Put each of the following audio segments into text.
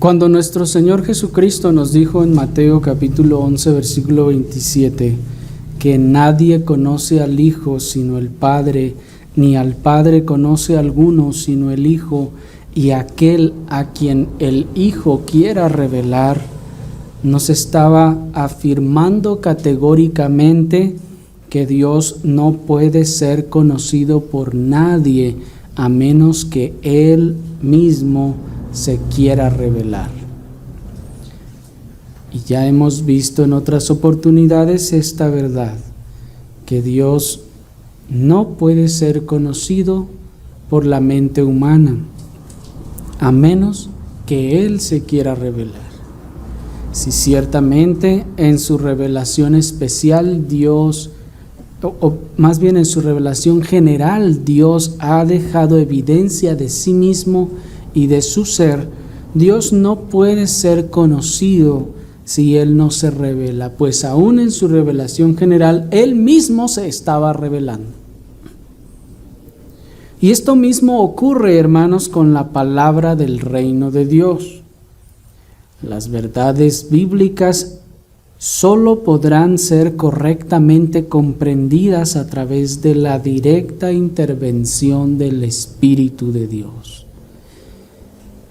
Cuando nuestro Señor Jesucristo nos dijo en Mateo capítulo 11, versículo 27, que nadie conoce al Hijo sino el Padre, ni al Padre conoce a alguno sino el Hijo, y aquel a quien el Hijo quiera revelar, nos estaba afirmando categóricamente que Dios no puede ser conocido por nadie a menos que Él mismo se quiera revelar. Y ya hemos visto en otras oportunidades esta verdad, que Dios no puede ser conocido por la mente humana, a menos que Él se quiera revelar. Si ciertamente en su revelación especial Dios, o más bien en su revelación general, Dios ha dejado evidencia de sí mismo y de su ser, Dios no puede ser conocido si Él no se revela, pues aún en su revelación general, Él mismo se estaba revelando. Y esto mismo ocurre, hermanos, con la palabra del reino de Dios. Las verdades bíblicas solo podrán ser correctamente comprendidas a través de la directa intervención del Espíritu de Dios.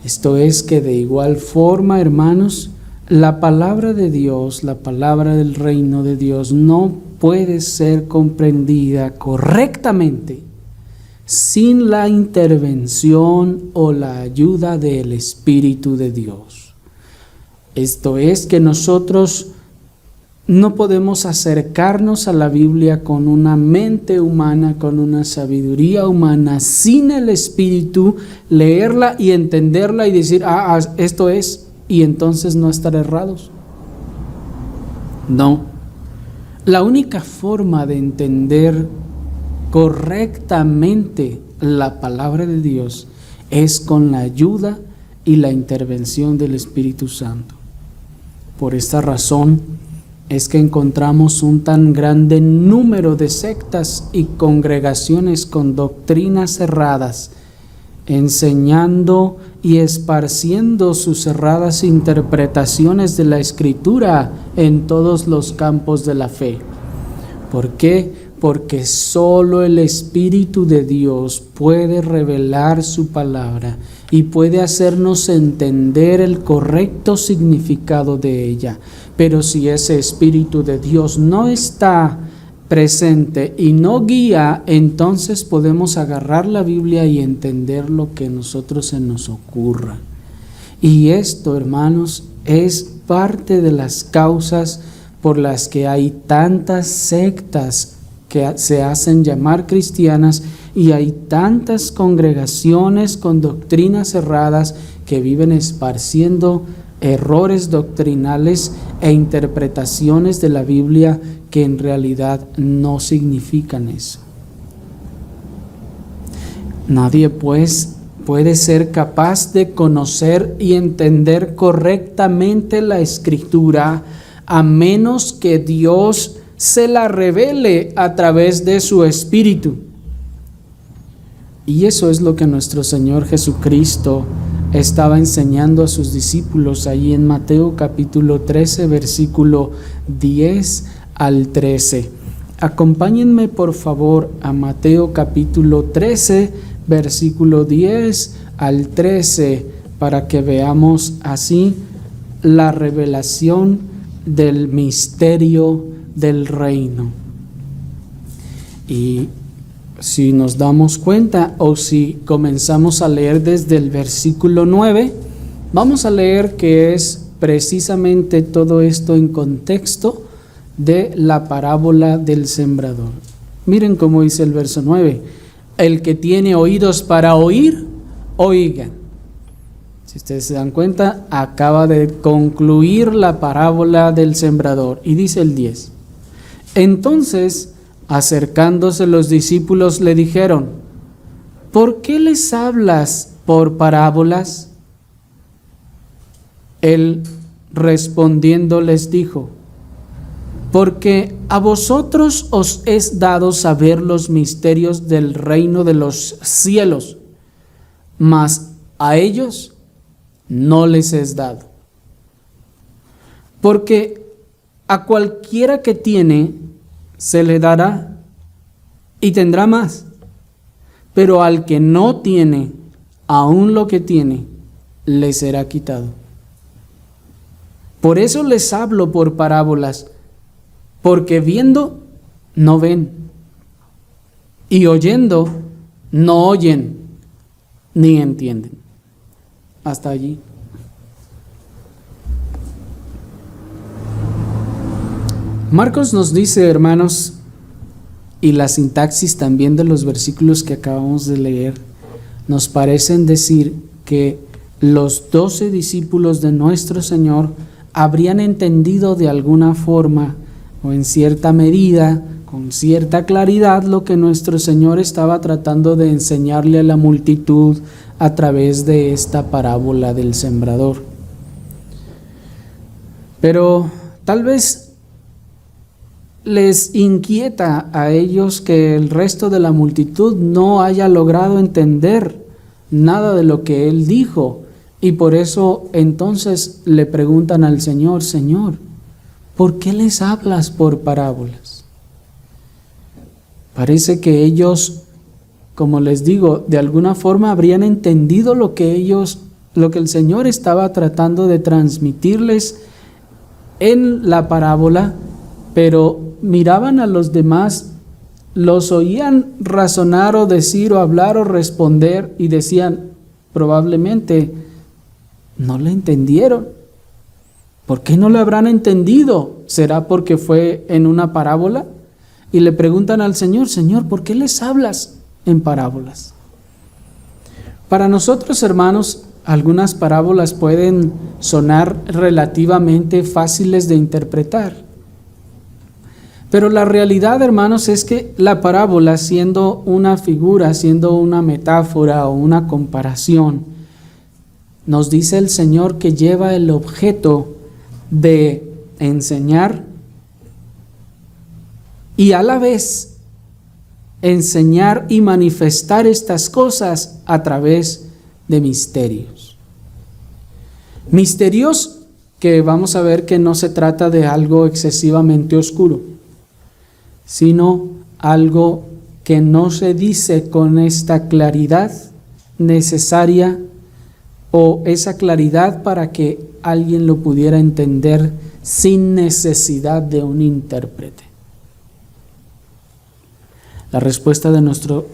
Esto es que de igual forma, hermanos, la palabra de Dios, la palabra del reino de Dios no puede ser comprendida correctamente sin la intervención o la ayuda del Espíritu de Dios. Esto es que nosotros no podemos acercarnos a la Biblia con una mente humana, con una sabiduría humana, sin el Espíritu, leerla y entenderla y decir, esto es, y entonces no estar errados. No. La única forma de entender correctamente la palabra de Dios es con la ayuda y la intervención del Espíritu Santo. Por esta razón es que encontramos un tan grande número de sectas y congregaciones con doctrinas erradas, enseñando y esparciendo sus erradas interpretaciones de la Escritura en todos los campos de la fe. ¿Por qué? Porque solo el Espíritu de Dios puede revelar su palabra y puede hacernos entender el correcto significado de ella. Pero si ese Espíritu de Dios no está presente y no guía, entonces podemos agarrar la Biblia y entender lo que a nosotros se nos ocurra. Y esto, hermanos, es parte de las causas por las que hay tantas sectas que se hacen llamar cristianas y hay tantas congregaciones con doctrinas erradas que viven esparciendo errores doctrinales e interpretaciones de la Biblia que en realidad no significan eso. Nadie pues puede ser capaz de conocer y entender correctamente la Escritura a menos que Dios se la revele a través de su Espíritu. Y eso es lo que nuestro Señor Jesucristo estaba enseñando a sus discípulos allí en Mateo capítulo 13, versículo 10 al 13. Acompáñenme por favor a Mateo capítulo 13, versículo 10 al 13, para que veamos así la revelación del misterio del reino. Y si nos damos cuenta o si comenzamos a leer desde el versículo 9, vamos a leer que es precisamente todo esto en contexto de la parábola del sembrador. Miren cómo dice el verso 9: el que tiene oídos para oír, oigan. Si ustedes se dan cuenta, acaba de concluir la parábola del sembrador y dice el 10: entonces, acercándose los discípulos le dijeron: ¿por qué les hablas por parábolas? Él respondiendo les dijo: porque a vosotros os es dado saber los misterios del reino de los cielos, mas a ellos no les es dado. Porque a cualquiera que tiene, se le dará y tendrá más. Pero al que no tiene, aún lo que tiene, le será quitado. Por eso les hablo por parábolas, porque viendo, no ven, y oyendo, no oyen, ni entienden. Hasta allí. Marcos nos dice, hermanos, y la sintaxis también de los versículos que acabamos de leer, nos parecen decir que los 12 discípulos de nuestro Señor habrían entendido de alguna forma o en cierta medida, con cierta claridad, lo que nuestro Señor estaba tratando de enseñarle a la multitud a través de esta parábola del sembrador. Pero tal vez les inquieta a ellos que el resto de la multitud no haya logrado entender nada de lo que Él dijo, y por eso entonces le preguntan al Señor: Señor, ¿por qué les hablas por parábolas? Parece que ellos, como les digo, de alguna forma habrían entendido lo que el Señor estaba tratando de transmitirles en la parábola, pero miraban a los demás, los oían razonar o decir o hablar o responder y decían, probablemente, no le entendieron. ¿Por qué no le habrán entendido? ¿Será porque fue en una parábola? Y le preguntan al Señor: Señor, ¿por qué les hablas en parábolas? Para nosotros, hermanos, algunas parábolas pueden sonar relativamente fáciles de interpretar. Pero la realidad, hermanos, es que la parábola, siendo una figura, siendo una metáfora o una comparación, nos dice el Señor que lleva el objeto de enseñar y a la vez enseñar y manifestar estas cosas a través de misterios. Misterios que vamos a ver que no se trata de algo excesivamente oscuro, sino algo que no se dice con esta claridad necesaria o esa claridad para que alguien lo pudiera entender sin necesidad de un intérprete. La respuesta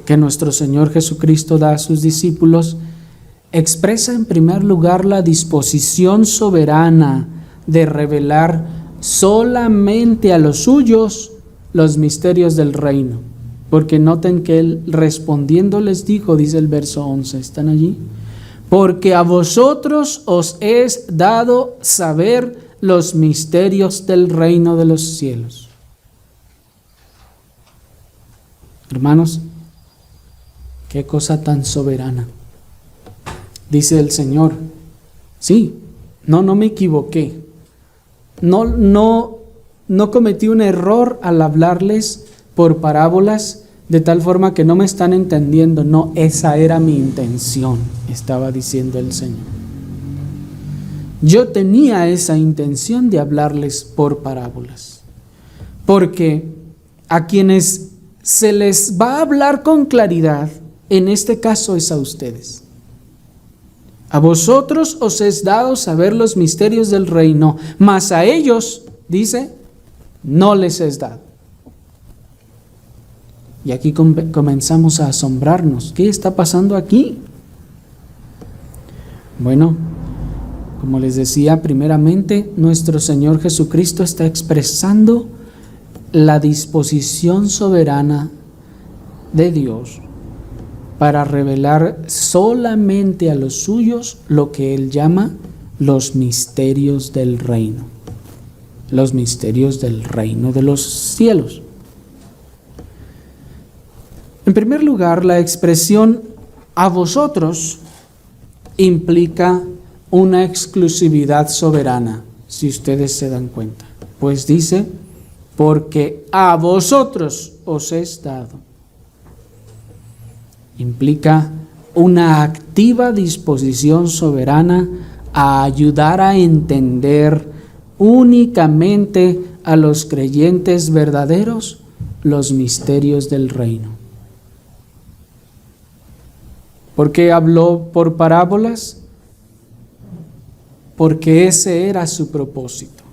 que nuestro Señor Jesucristo da a sus discípulos expresa en primer lugar la disposición soberana de revelar solamente a los suyos los misterios del reino. Porque noten que Él respondiendo les dijo, dice el verso 11, ¿están allí? Porque a vosotros os es dado saber los misterios del reino de los cielos. Hermanos, qué cosa tan soberana. Dice el Señor, sí, no me equivoqué. No cometí un error al hablarles por parábolas de tal forma que no me están entendiendo. No, esa era mi intención, estaba diciendo el Señor. Yo tenía esa intención de hablarles por parábolas, porque a quienes se les va a hablar con claridad, en este caso es a ustedes. A vosotros os es dado saber los misterios del reino, mas a ellos, dice, no les es dado. Y aquí comenzamos a asombrarnos. ¿Qué está pasando aquí? Bueno, como les decía, primeramente, nuestro Señor Jesucristo está expresando la disposición soberana de Dios para revelar solamente a los suyos lo que Él llama los misterios del reino. Los misterios del reino de los cielos. En primer lugar, la expresión a vosotros implica una exclusividad soberana, si ustedes se dan cuenta. Pues dice, porque a vosotros os es dado. Implica una activa disposición soberana a ayudar a entender únicamente a los creyentes verdaderos los misterios del reino. ¿Por qué habló por parábolas? Porque ese era su propósito.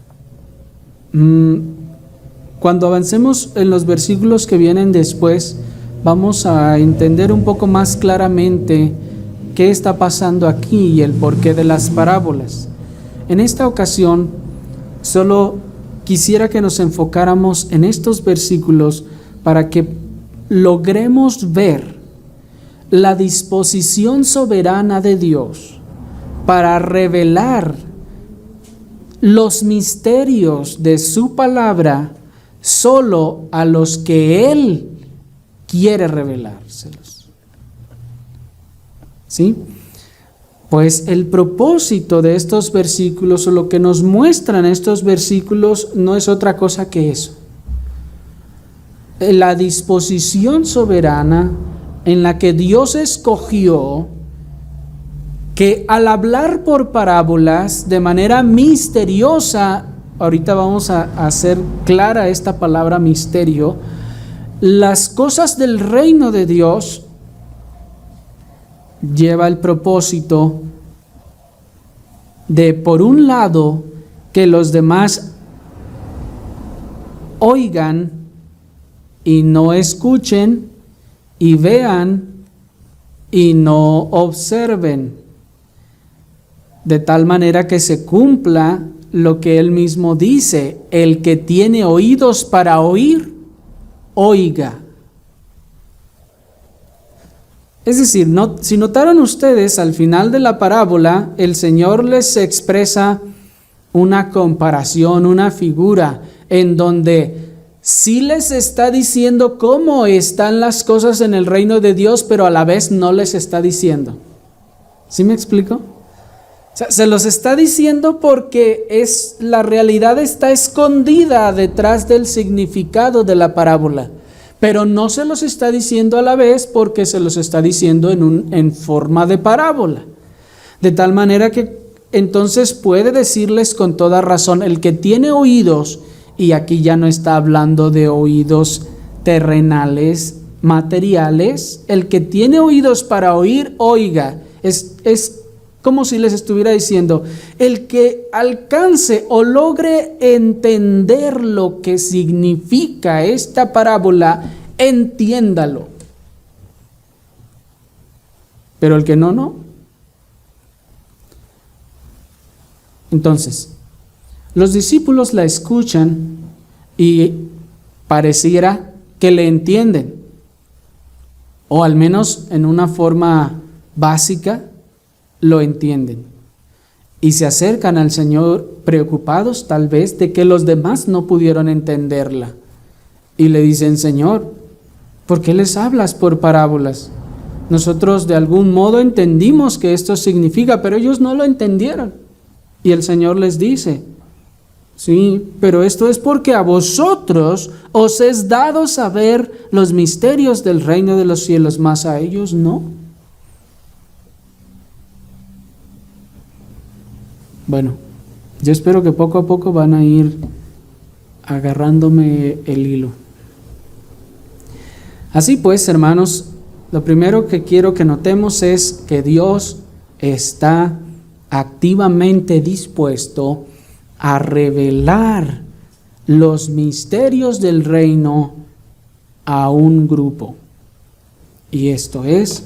Cuando avancemos en los versículos que vienen después, vamos a entender un poco más claramente qué está pasando aquí y el porqué de las parábolas. En esta ocasión, solo quisiera que nos enfocáramos en estos versículos para que logremos ver la disposición soberana de Dios para revelar los misterios de su palabra solo a los que Él quiere revelárselos. ¿Sí? Pues el propósito de estos versículos, o lo que nos muestran estos versículos, no es otra cosa que eso. La disposición soberana en la que Dios escogió que al hablar por parábolas de manera misteriosa, ahorita vamos a hacer clara esta palabra misterio, las cosas del reino de Dios, lleva el propósito de, por un lado, que los demás oigan y no escuchen, y vean y no observen, de tal manera que se cumpla lo que Él mismo dice: el que tiene oídos para oír, oiga. Es decir, si notaron ustedes, al final de la parábola, el Señor les expresa una comparación, una figura, en donde sí les está diciendo cómo están las cosas en el reino de Dios, pero a la vez no les está diciendo. ¿Sí me explico? O sea, se los está diciendo porque la realidad está escondida detrás del significado de la parábola, pero no se los está diciendo a la vez porque se los está diciendo en forma de parábola. De tal manera que entonces puede decirles con toda razón: el que tiene oídos, y aquí ya no está hablando de oídos terrenales, materiales, el que tiene oídos para oír, oiga. Es como si les estuviera diciendo: el que alcance o logre entender lo que significa esta parábola, entiéndalo. Pero el que no. Entonces, los discípulos la escuchan y pareciera que le entienden, o al menos en una forma básica lo entienden, y se acercan al Señor preocupados tal vez de que los demás no pudieron entenderla, y le dicen: Señor, ¿por qué les hablas por parábolas? Nosotros de algún modo entendimos que esto significa, pero ellos no lo entendieron. Y el Señor les dice: sí, pero esto es porque a vosotros os es dado saber los misterios del reino de los cielos, mas a ellos no. Bueno, yo espero que poco a poco van a ir agarrándome el hilo. Así pues, hermanos, lo primero que quiero que notemos es que Dios está activamente dispuesto a revelar los misterios del reino a un grupo. Y esto es: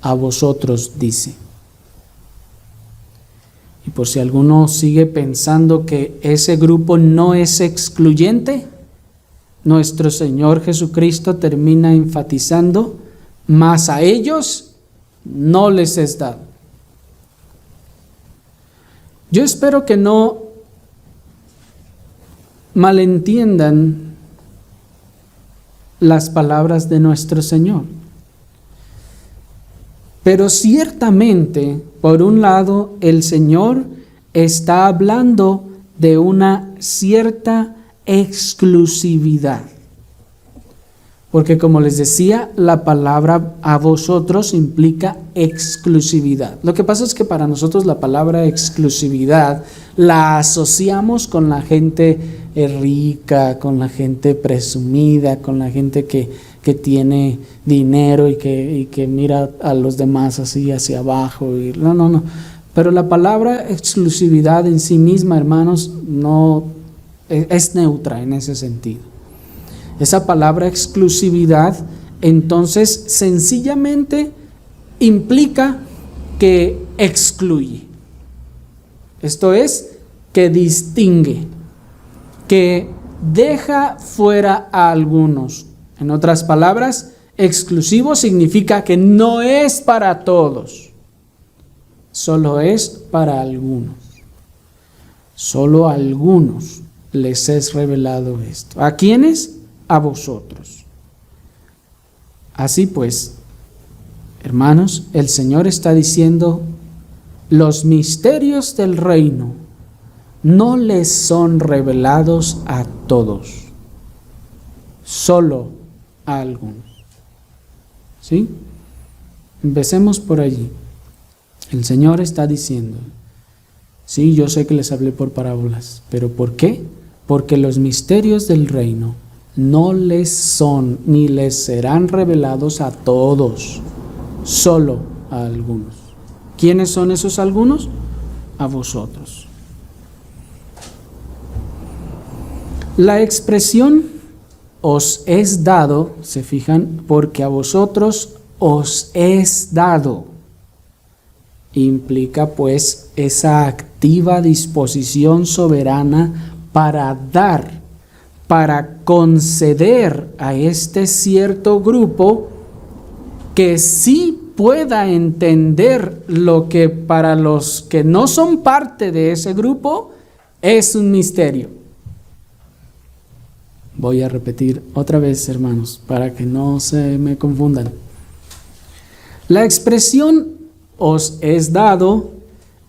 a vosotros, dice. Y por si alguno sigue pensando que ese grupo no es excluyente, nuestro Señor Jesucristo termina enfatizando: mas a ellos no les es dado. Yo espero que no malentiendan las palabras de nuestro Señor. Pero ciertamente, por un lado, el Señor está hablando de una cierta exclusividad. Porque como les decía, la palabra a vosotros implica exclusividad. Lo que pasa es que para nosotros la palabra exclusividad la asociamos con la gente rica, con la gente presumida, con la gente que tiene dinero y que mira a los demás así hacia abajo. No. Pero la palabra exclusividad en sí misma, hermanos, no es neutra en ese sentido. Esa palabra exclusividad, entonces, sencillamente implica que excluye. Esto es, que distingue, que deja fuera a algunos. En otras palabras, exclusivo significa que no es para todos, solo es para algunos. Solo a algunos les es revelado esto. ¿A quiénes? A vosotros. Así pues, hermanos, el Señor está diciendo, los misterios del reino no les son revelados a todos, solo a algunos. ¿Sí? Empecemos por allí. El Señor está diciendo, sí, yo sé que les hablé por parábolas, pero ¿por qué? Porque los misterios del reino no les son ni les serán revelados a todos, solo a algunos. ¿Quiénes son esos algunos? A vosotros. La expresión os es dado, se fijan, porque a vosotros os es dado, implica pues esa activa disposición soberana para dar, para conceder a este cierto grupo que sí pueda entender lo que para los que no son parte de ese grupo es un misterio. Voy a repetir otra vez, hermanos, para que no se me confundan. La expresión os es dado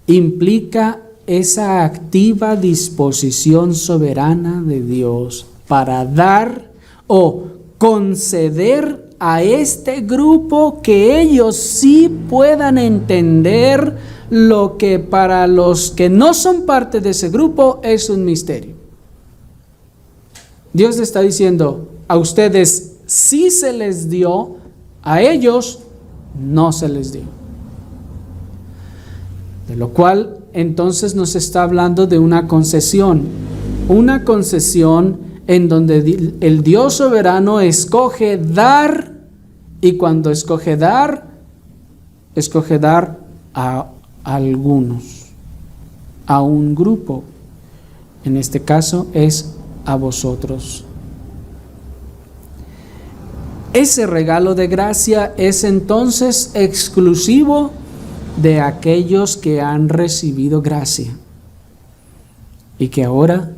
implica esa activa disposición soberana de Dios para dar o conceder a este grupo que ellos sí puedan entender lo que para los que no son parte de ese grupo es un misterio. Dios está diciendo, a ustedes sí se les dio, a ellos no se les dio. De lo cual entonces nos está hablando de una concesión en donde el Dios soberano escoge dar, y cuando escoge dar a algunos, a un grupo. En este caso es a vosotros. Ese regalo de gracia es entonces exclusivo de aquellos que han recibido gracia y que ahora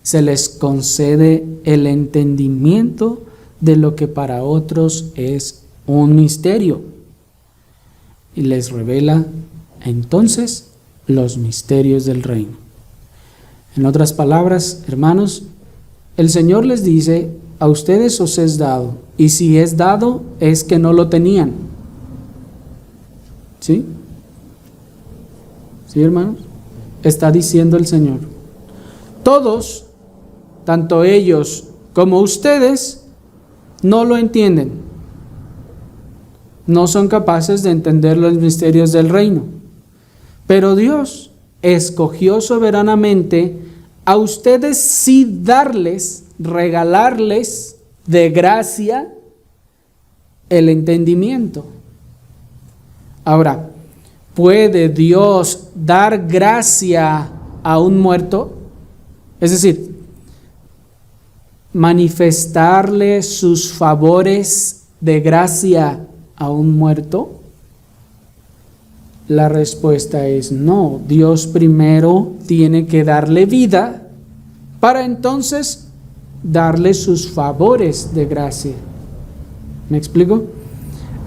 se les concede el entendimiento de lo que para otros es un misterio y les revela entonces los misterios del reino. En otras palabras, hermanos, el Señor les dice, a ustedes os es dado, y si es dado es que no lo tenían. ¿Sí? ¿Sí, hermanos? Está diciendo el Señor. Todos, tanto ellos como ustedes, no lo entienden. No son capaces de entender los misterios del reino. Pero Dios escogió soberanamente a ustedes sí darles, regalarles de gracia el entendimiento. Ahora, ¿puede Dios dar gracia a un muerto? Es decir, manifestarle sus favores de gracia a un muerto. La respuesta es no. Dios primero tiene que darle vida para entonces darle sus favores de gracia. ¿Me explico?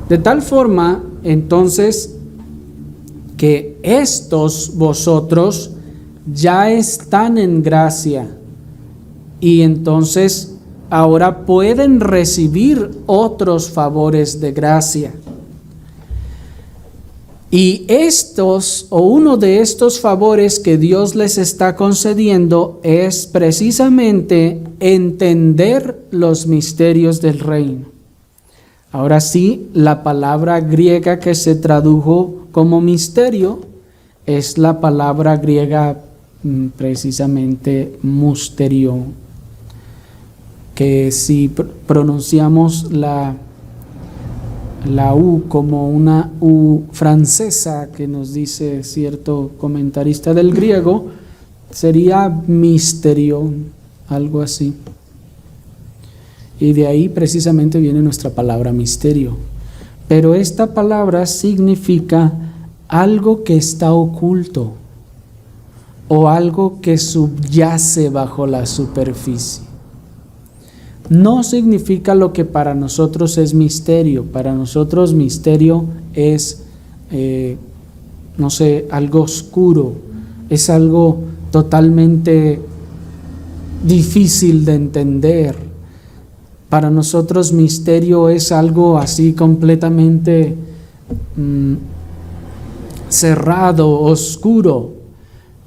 De tal forma, entonces, que estos vosotros ya están en gracia y entonces ahora pueden recibir otros favores de gracia. Y estos, o uno de estos favores que Dios les está concediendo, es precisamente entender los misterios del reino. Ahora sí, la palabra griega que se tradujo como misterio es la palabra griega precisamente mysterion, que si pronunciamos la U como una U francesa, que nos dice cierto comentarista del griego, sería misterion, algo así. Y de ahí precisamente viene nuestra palabra misterio. Pero esta palabra significa algo que está oculto o algo que subyace bajo la superficie. No significa lo que para nosotros es misterio. Para nosotros misterio es, algo oscuro, es algo totalmente difícil de entender. Para nosotros misterio es algo así completamente cerrado, oscuro.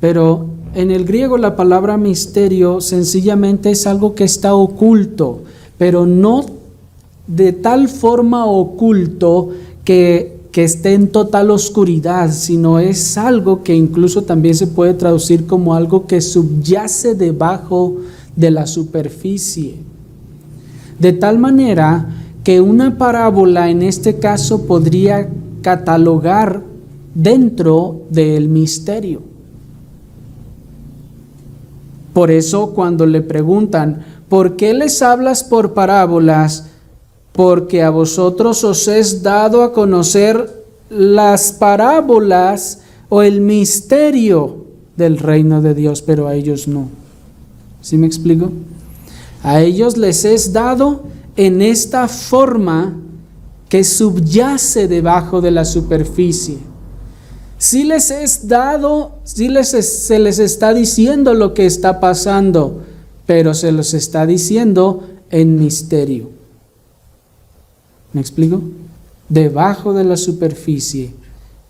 Pero en el griego la palabra misterio sencillamente es algo que está oculto, pero no de tal forma oculto que esté en total oscuridad, sino es algo que incluso también se puede traducir como algo que subyace debajo de la superficie. De tal manera que una parábola en este caso podría catalogar dentro del misterio. Por eso cuando le preguntan, ¿por qué les hablas por parábolas? Porque a vosotros os es dado a conocer las parábolas o el misterio del reino de Dios, pero a ellos no. ¿Sí me explico? A ellos les es dado en esta forma que subyace debajo de la superficie. Sí les es dado, se les está diciendo lo que está pasando, pero se los está diciendo en misterio. ¿Me explico? Debajo de la superficie.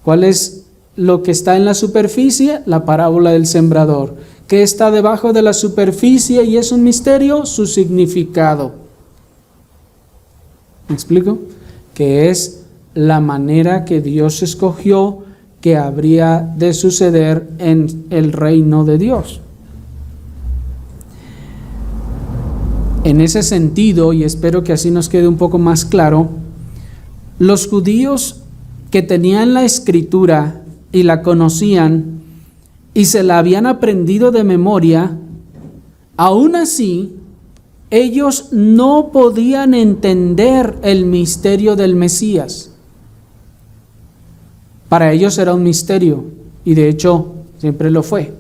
¿Cuál es lo que está en la superficie? La parábola del sembrador. ¿Qué está debajo de la superficie y es un misterio? Su significado. ¿Me explico? Que es la manera que Dios escogió que habría de suceder en el reino de Dios. En ese sentido, y espero que así nos quede un poco más claro, los judíos que tenían la escritura y la conocían y se la habían aprendido de memoria, aún así, ellos no podían entender el misterio del Mesías. Para ellos era un misterio, y de hecho siempre lo fue.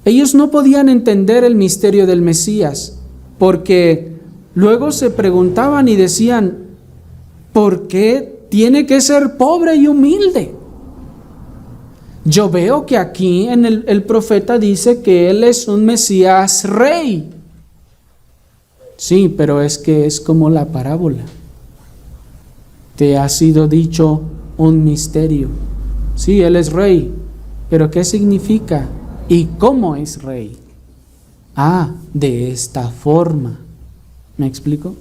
Ellos no podían entender el misterio del Mesías, porque luego se preguntaban y decían, ¿por qué tiene que ser pobre y humilde? Yo veo que aquí en el profeta dice que él es un Mesías rey. Sí, pero es que es como la parábola. Te ha sido dicho un misterio. Sí, él es rey, pero ¿qué significa? ¿Y cómo es rey? Ah, de esta forma. ¿Me explico?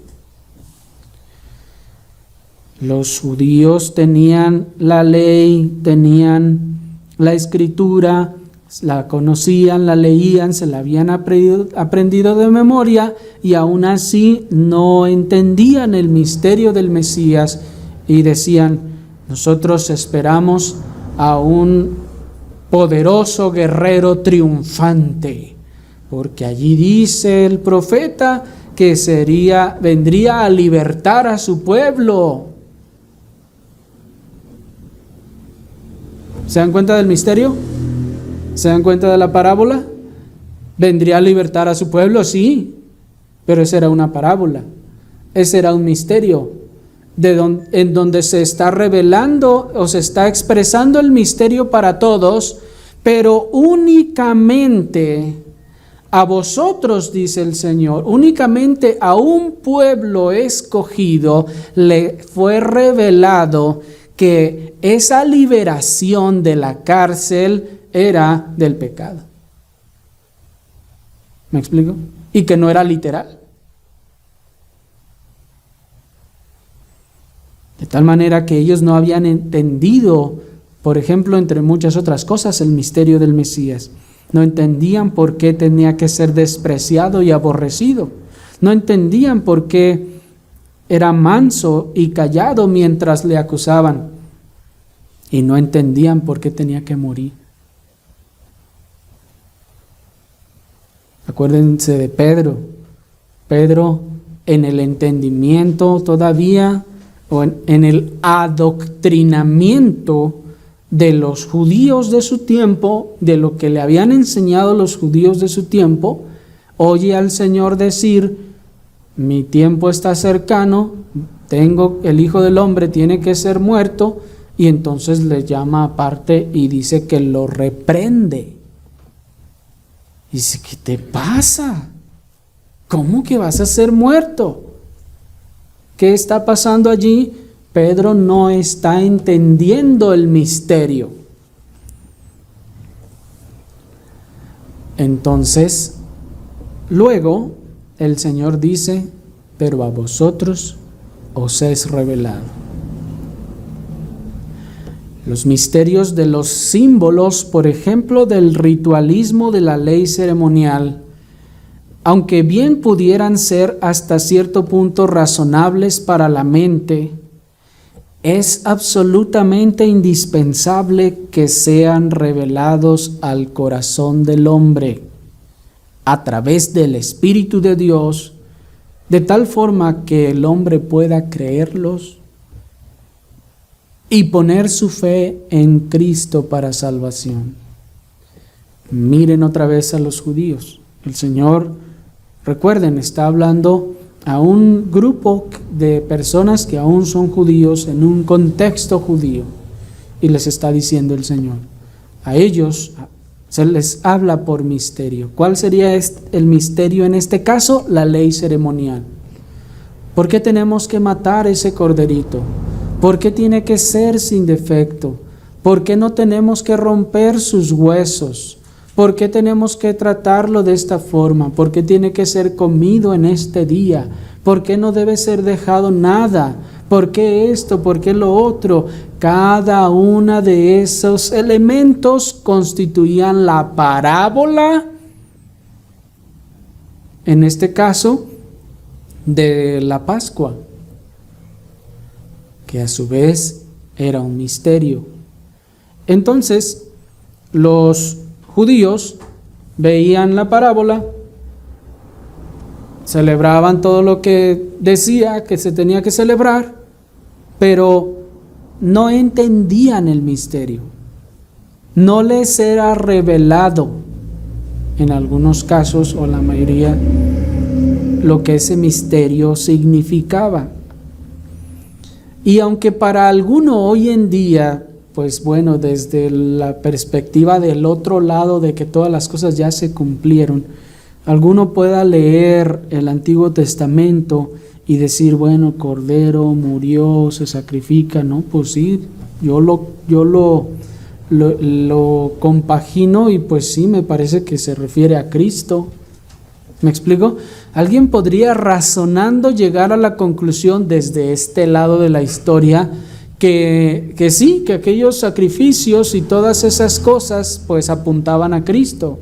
Los judíos tenían la ley, tenían la escritura, la conocían, la leían, se la habían aprendido de memoria y aún así no entendían el misterio del Mesías y decían, nosotros esperamos a un poderoso guerrero triunfante, porque allí dice el profeta que vendría a libertar a su pueblo. ¿Se dan cuenta del misterio? ¿Se dan cuenta de la parábola? ¿Vendría a libertar a su pueblo? Sí, pero esa era una parábola, ese era un misterio, en donde se está revelando o se está expresando el misterio para todos, pero únicamente A vosotros, dice el Señor, únicamente a un pueblo escogido le fue revelado que esa liberación de la cárcel era del pecado. ¿Me explico? Y que no era literal. De tal manera que ellos no habían entendido, por ejemplo, entre muchas otras cosas, el misterio del Mesías. No entendían por qué tenía que ser despreciado y aborrecido. No entendían por qué era manso y callado mientras le acusaban. Y no entendían por qué tenía que morir. Acuérdense de Pedro. Pedro, en el entendimiento todavía, o en el adoctrinamiento de los judíos de su tiempo, de lo que le habían enseñado los judíos de su tiempo, oye al Señor decir: mi tiempo está cercano, el Hijo del Hombre tiene que ser muerto, y entonces le llama aparte y dice que lo reprende. Y dice: ¿qué te pasa? ¿Cómo que vas a ser muerto? ¿Qué está pasando allí? Pedro no está entendiendo el misterio. Entonces, luego el Señor dice: pero a vosotros os es revelado. Los misterios de los símbolos, por ejemplo, del ritualismo de la ley ceremonial, aunque bien pudieran ser hasta cierto punto razonables para la mente, es absolutamente indispensable que sean revelados al corazón del hombre a través del Espíritu de Dios, de tal forma que el hombre pueda creerlos y poner su fe en Cristo para salvación. Miren otra vez a los judíos. El Señor, recuerden, está hablando a un grupo de personas que aún son judíos en un contexto judío, y les está diciendo el Señor: a ellos se les habla por misterio. ¿Cuál sería el misterio en este caso? La ley ceremonial. ¿Por qué tenemos que matar ese corderito? ¿Por qué tiene que ser sin defecto? ¿Por qué no tenemos que romper sus huesos? ¿Por qué tenemos que tratarlo de esta forma? ¿Por qué tiene que ser comido en este día? ¿Por qué no debe ser dejado nada? ¿Por qué esto? ¿Por qué lo otro? Cada una de esos elementos constituían la parábola, en este caso, de la Pascua, que a su vez era un misterio. Entonces, los judíos veían la parábola, celebraban todo lo que decía que se tenía que celebrar, pero no entendían el misterio. No les era revelado, en algunos casos o la mayoría, lo que ese misterio significaba. Y aunque para alguno hoy en día, pues bueno, desde la perspectiva del otro lado de que todas las cosas ya se cumplieron, alguno pueda leer el Antiguo Testamento y decir: bueno, Cordero murió, se sacrifica, ¿no? Pues sí, yo lo compagino, y pues sí, me parece que se refiere a Cristo. ¿Me explico? Alguien podría, razonando, llegar a la conclusión desde este lado de la historia que sí, que aquellos sacrificios y todas esas cosas pues apuntaban a Cristo,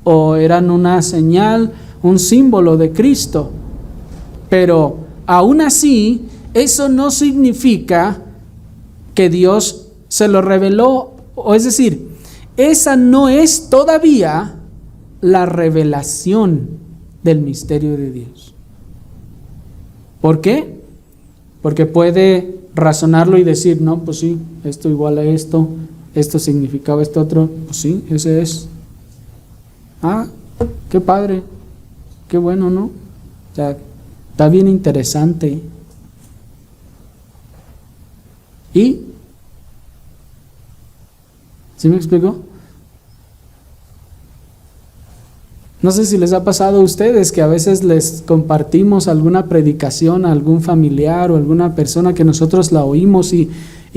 o eran una señal, un símbolo de Cristo. Pero aún así, eso no significa que Dios se lo reveló, o es decir, esa no es todavía la revelación del misterio de Dios. ¿Por qué? Porque puede razonarlo y decir: no, pues sí, esto igual a esto, esto significaba esto otro, pues sí, ese es. Ah, qué padre, qué bueno, ¿no? O sea, está bien interesante. ¿Y? ¿Sí me explico? No sé si les ha pasado a ustedes que a veces les compartimos alguna predicación a algún familiar o alguna persona que nosotros la oímos y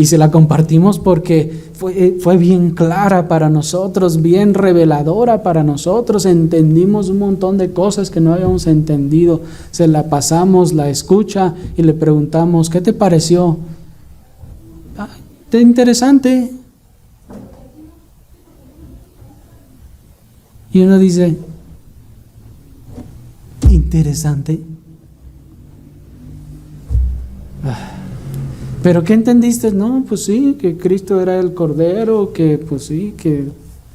se la compartimos porque fue bien clara para nosotros, bien reveladora para nosotros. Entendimos un montón de cosas que no habíamos entendido. Se la pasamos, la escucha y le preguntamos, ¿qué te pareció? Interesante. Y uno dice, interesante. ¿Pero qué entendiste? No, pues sí, que Cristo era el Cordero, que pues sí, que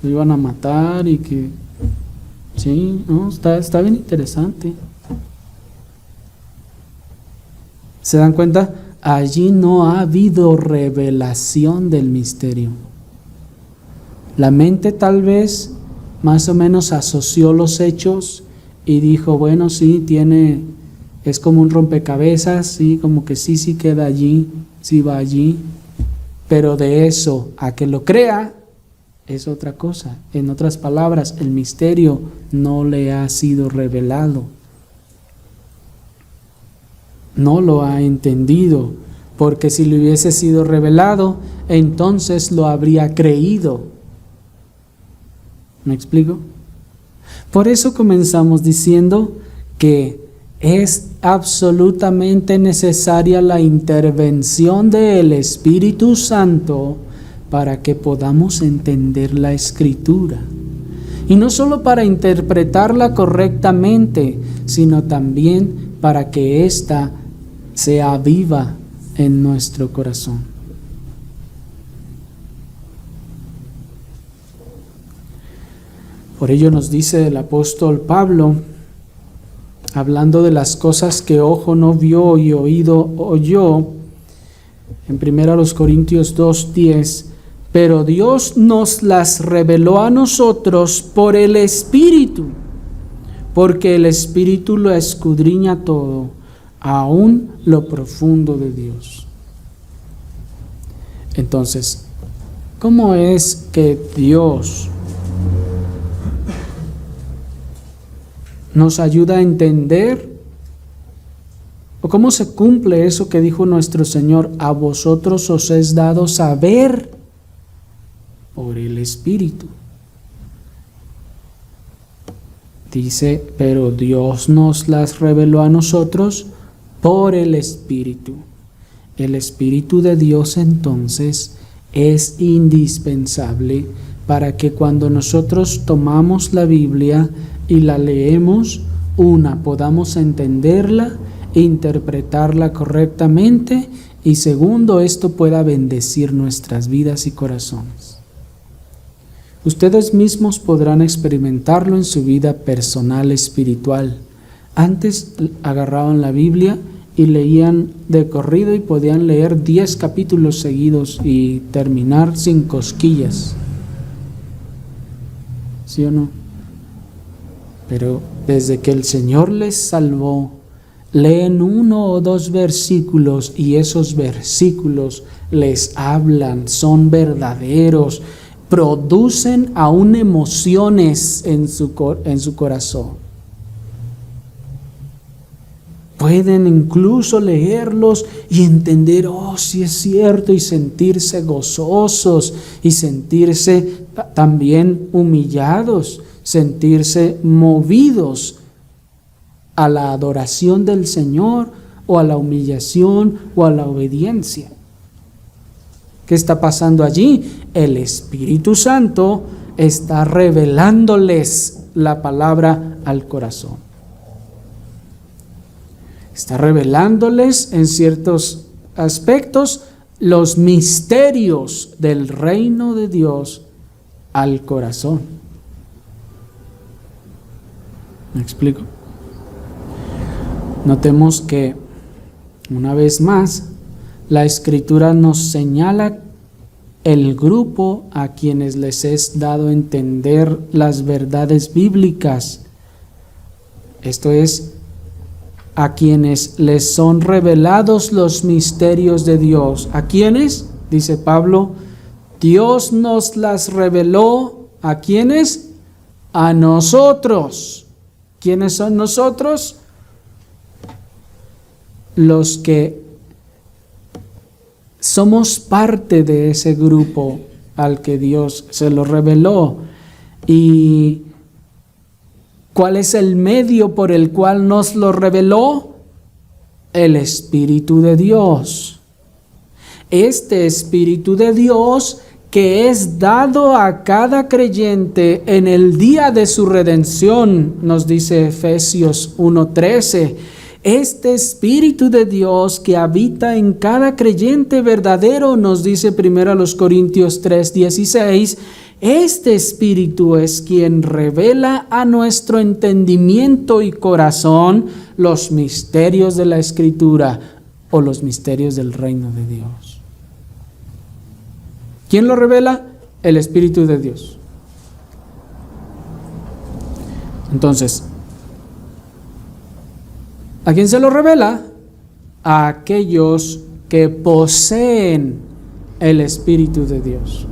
lo iban a matar y que sí, no, está bien interesante. ¿Se dan cuenta? Allí no ha habido revelación del misterio. La mente tal vez más o menos asoció los hechos y dijo, bueno, sí, es como un rompecabezas, sí, como que sí queda allí, sí va allí, pero de eso a que lo crea es otra cosa. En otras palabras, el misterio no le ha sido revelado, no lo ha entendido, porque si le hubiese sido revelado, entonces lo habría creído. ¿Me explico? Por eso comenzamos diciendo que es absolutamente necesaria la intervención del Espíritu Santo para que podamos entender la Escritura. Y no solo para interpretarla correctamente, sino también para que ésta sea viva en nuestro corazón. Por ello nos dice el apóstol Pablo, hablando de las cosas que ojo no vio y oído oyó, en 1 Corintios 2:10, pero Dios nos las reveló a nosotros por el Espíritu, porque el Espíritu lo escudriña todo, aún lo profundo de Dios. Entonces, ¿cómo es que Dios nos ayuda a entender? ¿O cómo se cumple eso que dijo nuestro Señor? A vosotros os es dado saber por el Espíritu. Dice, pero Dios nos las reveló a nosotros por el Espíritu. El Espíritu de Dios entonces es indispensable para que cuando nosotros tomamos la Biblia y la leemos, podamos entenderla e interpretarla correctamente, y segundo, esto pueda bendecir nuestras vidas y corazones. Ustedes mismos podrán experimentarlo en su vida personal espiritual. Antes agarraban la Biblia y leían de corrido y podían leer 10 capítulos seguidos y terminar sin cosquillas. ¿Sí o no? Pero desde que el Señor les salvó, leen 1 o 2 versículos y esos versículos les hablan, son verdaderos, producen aún emociones en su corazón. Pueden incluso leerlos y entender, sí es cierto, y sentirse gozosos y sentirse también humillados, sentirse movidos a la adoración del Señor o a la humillación o a la obediencia. ¿Qué está pasando allí? El Espíritu Santo está revelándoles la palabra al corazón. Está revelándoles en ciertos aspectos los misterios del reino de Dios al corazón. ¿Me explico? Notemos que, una vez más, la Escritura nos señala el grupo a quienes les es dado entender las verdades bíblicas. Esto es, a quienes les son revelados los misterios de Dios. ¿A quiénes? Dice Pablo, Dios nos las reveló. ¿A quiénes? A nosotros. ¿Quiénes son nosotros? Los que somos parte de ese grupo al que Dios se lo reveló. ¿Y cuál es el medio por el cual nos lo reveló? El Espíritu de Dios. Este Espíritu de Dios que es dado a cada creyente en el día de su redención, nos dice Efesios 1:13. Este Espíritu de Dios que habita en cada creyente verdadero, nos dice 1 Corintios 3:16, este Espíritu es quien revela a nuestro entendimiento y corazón los misterios de la Escritura o los misterios del reino de Dios. ¿Quién lo revela? El Espíritu de Dios. Entonces, ¿a quién se lo revela? A aquellos que poseen el Espíritu de Dios.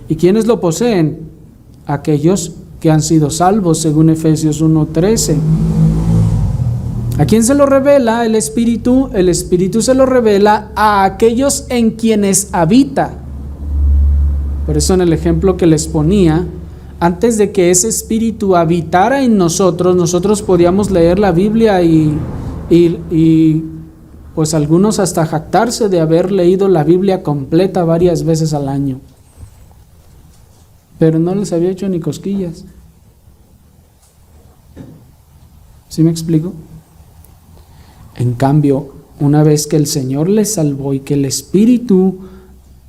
¿Y quiénes lo poseen? Aquellos que han sido salvos, según Efesios 1:13. ¿A quién se lo revela el Espíritu? El Espíritu se lo revela a aquellos en quienes habita. Por eso en el ejemplo que les ponía, antes de que ese Espíritu habitara en nosotros, nosotros podíamos leer la Biblia y pues algunos hasta jactarse de haber leído la Biblia completa varias veces al año. Pero no les había hecho ni cosquillas. ¿Sí me explico? En cambio, una vez que el Señor les salvó y que el Espíritu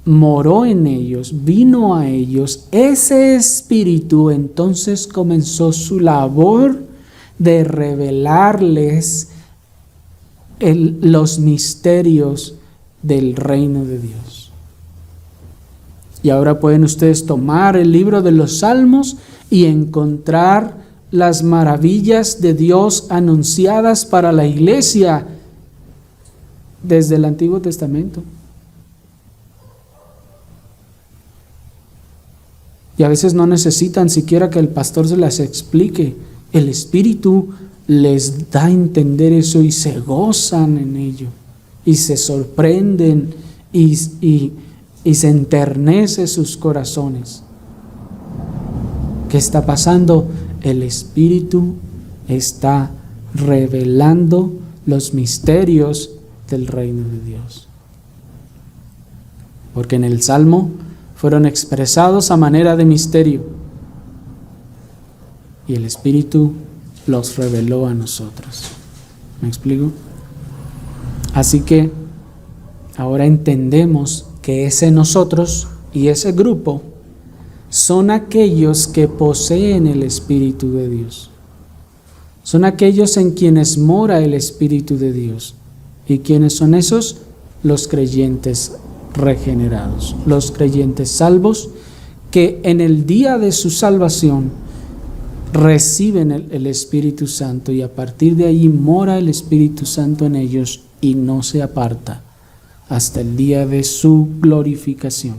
moró en ellos, vino a ellos, ese Espíritu entonces comenzó su labor de revelarles los misterios del reino de Dios. Y ahora pueden ustedes tomar el libro de los Salmos y encontrar las maravillas de Dios anunciadas para la iglesia desde el Antiguo Testamento. Y a veces no necesitan siquiera que el pastor se las explique. El Espíritu les da a entender eso y se gozan en ello. Y se sorprenden y se enternece sus corazones. ¿Qué está pasando? El Espíritu está revelando los misterios del reino de Dios. Porque en el Salmo fueron expresados a manera de misterio y el Espíritu los reveló a nosotros. ¿Me explico? Así que ahora entendemos que ese nosotros y ese grupo son aquellos que poseen el Espíritu de Dios. Son aquellos en quienes mora el Espíritu de Dios. ¿Y quiénes son esos? Los creyentes regenerados, los creyentes salvos que en el día de su salvación reciben el Espíritu Santo y a partir de allí mora el Espíritu Santo en ellos y no se aparta hasta el día de su glorificación.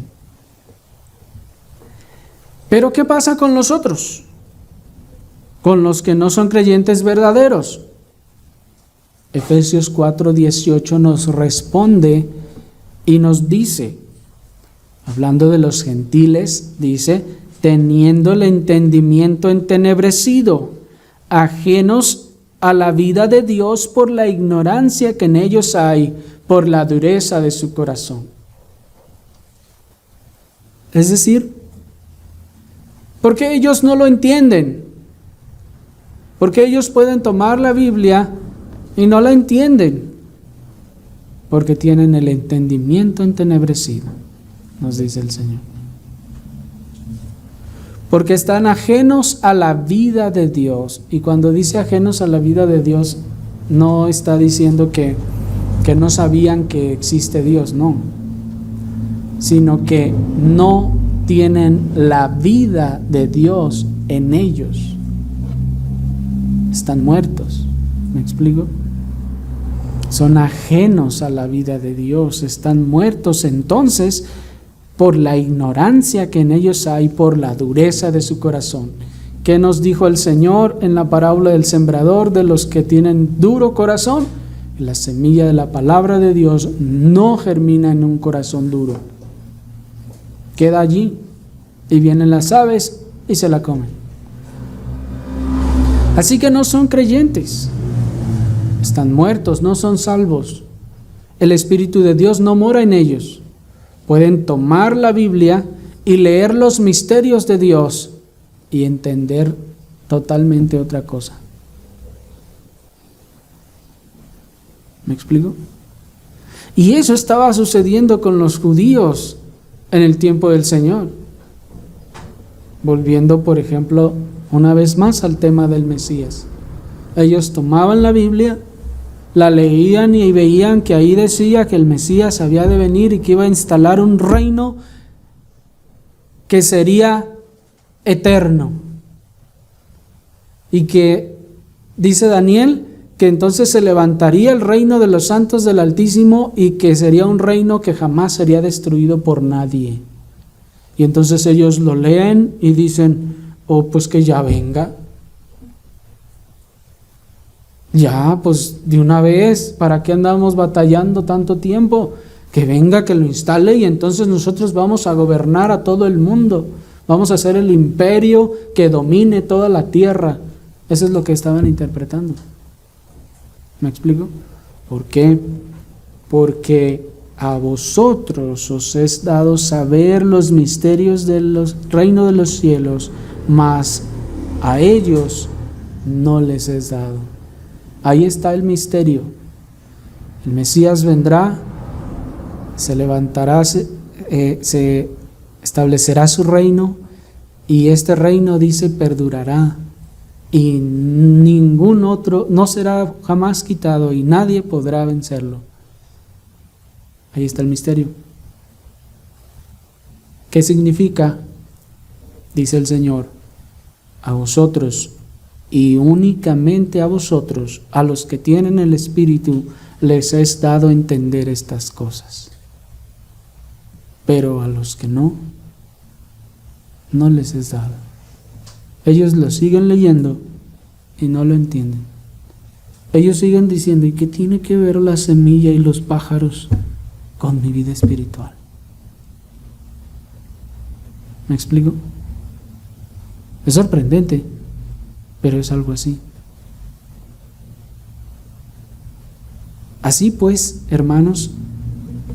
Pero ¿qué pasa con los otros? Con los que no son creyentes verdaderos. Efesios 4:18 nos responde y nos dice, hablando de los gentiles, dice, teniendo el entendimiento entenebrecido, ajenos a la vida de Dios por la ignorancia que en ellos hay, por la dureza de su corazón. Es decir, porque ellos no lo entienden, porque ellos pueden tomar la Biblia y no la entienden, porque tienen el entendimiento entenebrecido, nos dice el Señor. Porque están ajenos a la vida de Dios. Y cuando dice ajenos a la vida de Dios, no está diciendo que no sabían que existe Dios, no. Sino que no tienen la vida de Dios en ellos. Están muertos. ¿Me explico? Son ajenos a la vida de Dios, están muertos entonces por la ignorancia que en ellos hay, por la dureza de su corazón, ¿Qué nos dijo el Señor en la parábola del sembrador de los que tienen duro corazón? La semilla de la palabra de Dios no germina en un corazón duro. Queda allí y vienen las aves y se la comen. Así que no son creyentes, están muertos, no son salvos. El Espíritu de Dios no mora en ellos. Pueden tomar la Biblia y leer los misterios de Dios y entender totalmente otra cosa. ¿Me explico? Y eso estaba sucediendo con los judíos en el tiempo del Señor. Volviendo, por ejemplo, una vez más al tema del Mesías. Ellos tomaban la Biblia, la leían y veían que ahí decía que el Mesías había de venir y que iba a instalar un reino que sería eterno. Y que, dice Daniel, que entonces se levantaría el reino de los santos del Altísimo y que sería un reino que jamás sería destruido por nadie. Y entonces ellos lo leen y dicen, oh, pues que ya venga. Ya, pues de una vez, ¿para qué andamos batallando tanto tiempo? Que venga, que lo instale y entonces nosotros vamos a gobernar a todo el mundo. Vamos a ser el imperio que domine toda la tierra. Eso es lo que estaban interpretando. ¿Me explico? ¿Por qué? Porque a vosotros os es dado saber los misterios del reino de los cielos, mas a ellos no les es dado. Ahí está el misterio. El Mesías vendrá, se levantará, se establecerá su reino, y este reino, dice, perdurará, y ningún otro, no será jamás quitado, y nadie podrá vencerlo. Ahí está el misterio. ¿Qué significa? Dice el Señor, a vosotros y únicamente a vosotros, a los que tienen el Espíritu, les es dado entender estas cosas. Pero a los que no les es dado. Ellos lo siguen leyendo y no lo entienden. Ellos siguen diciendo, ¿y qué tiene que ver la semilla y los pájaros con mi vida espiritual? ¿Me explico? Es sorprendente, pero es algo así. Así pues, hermanos,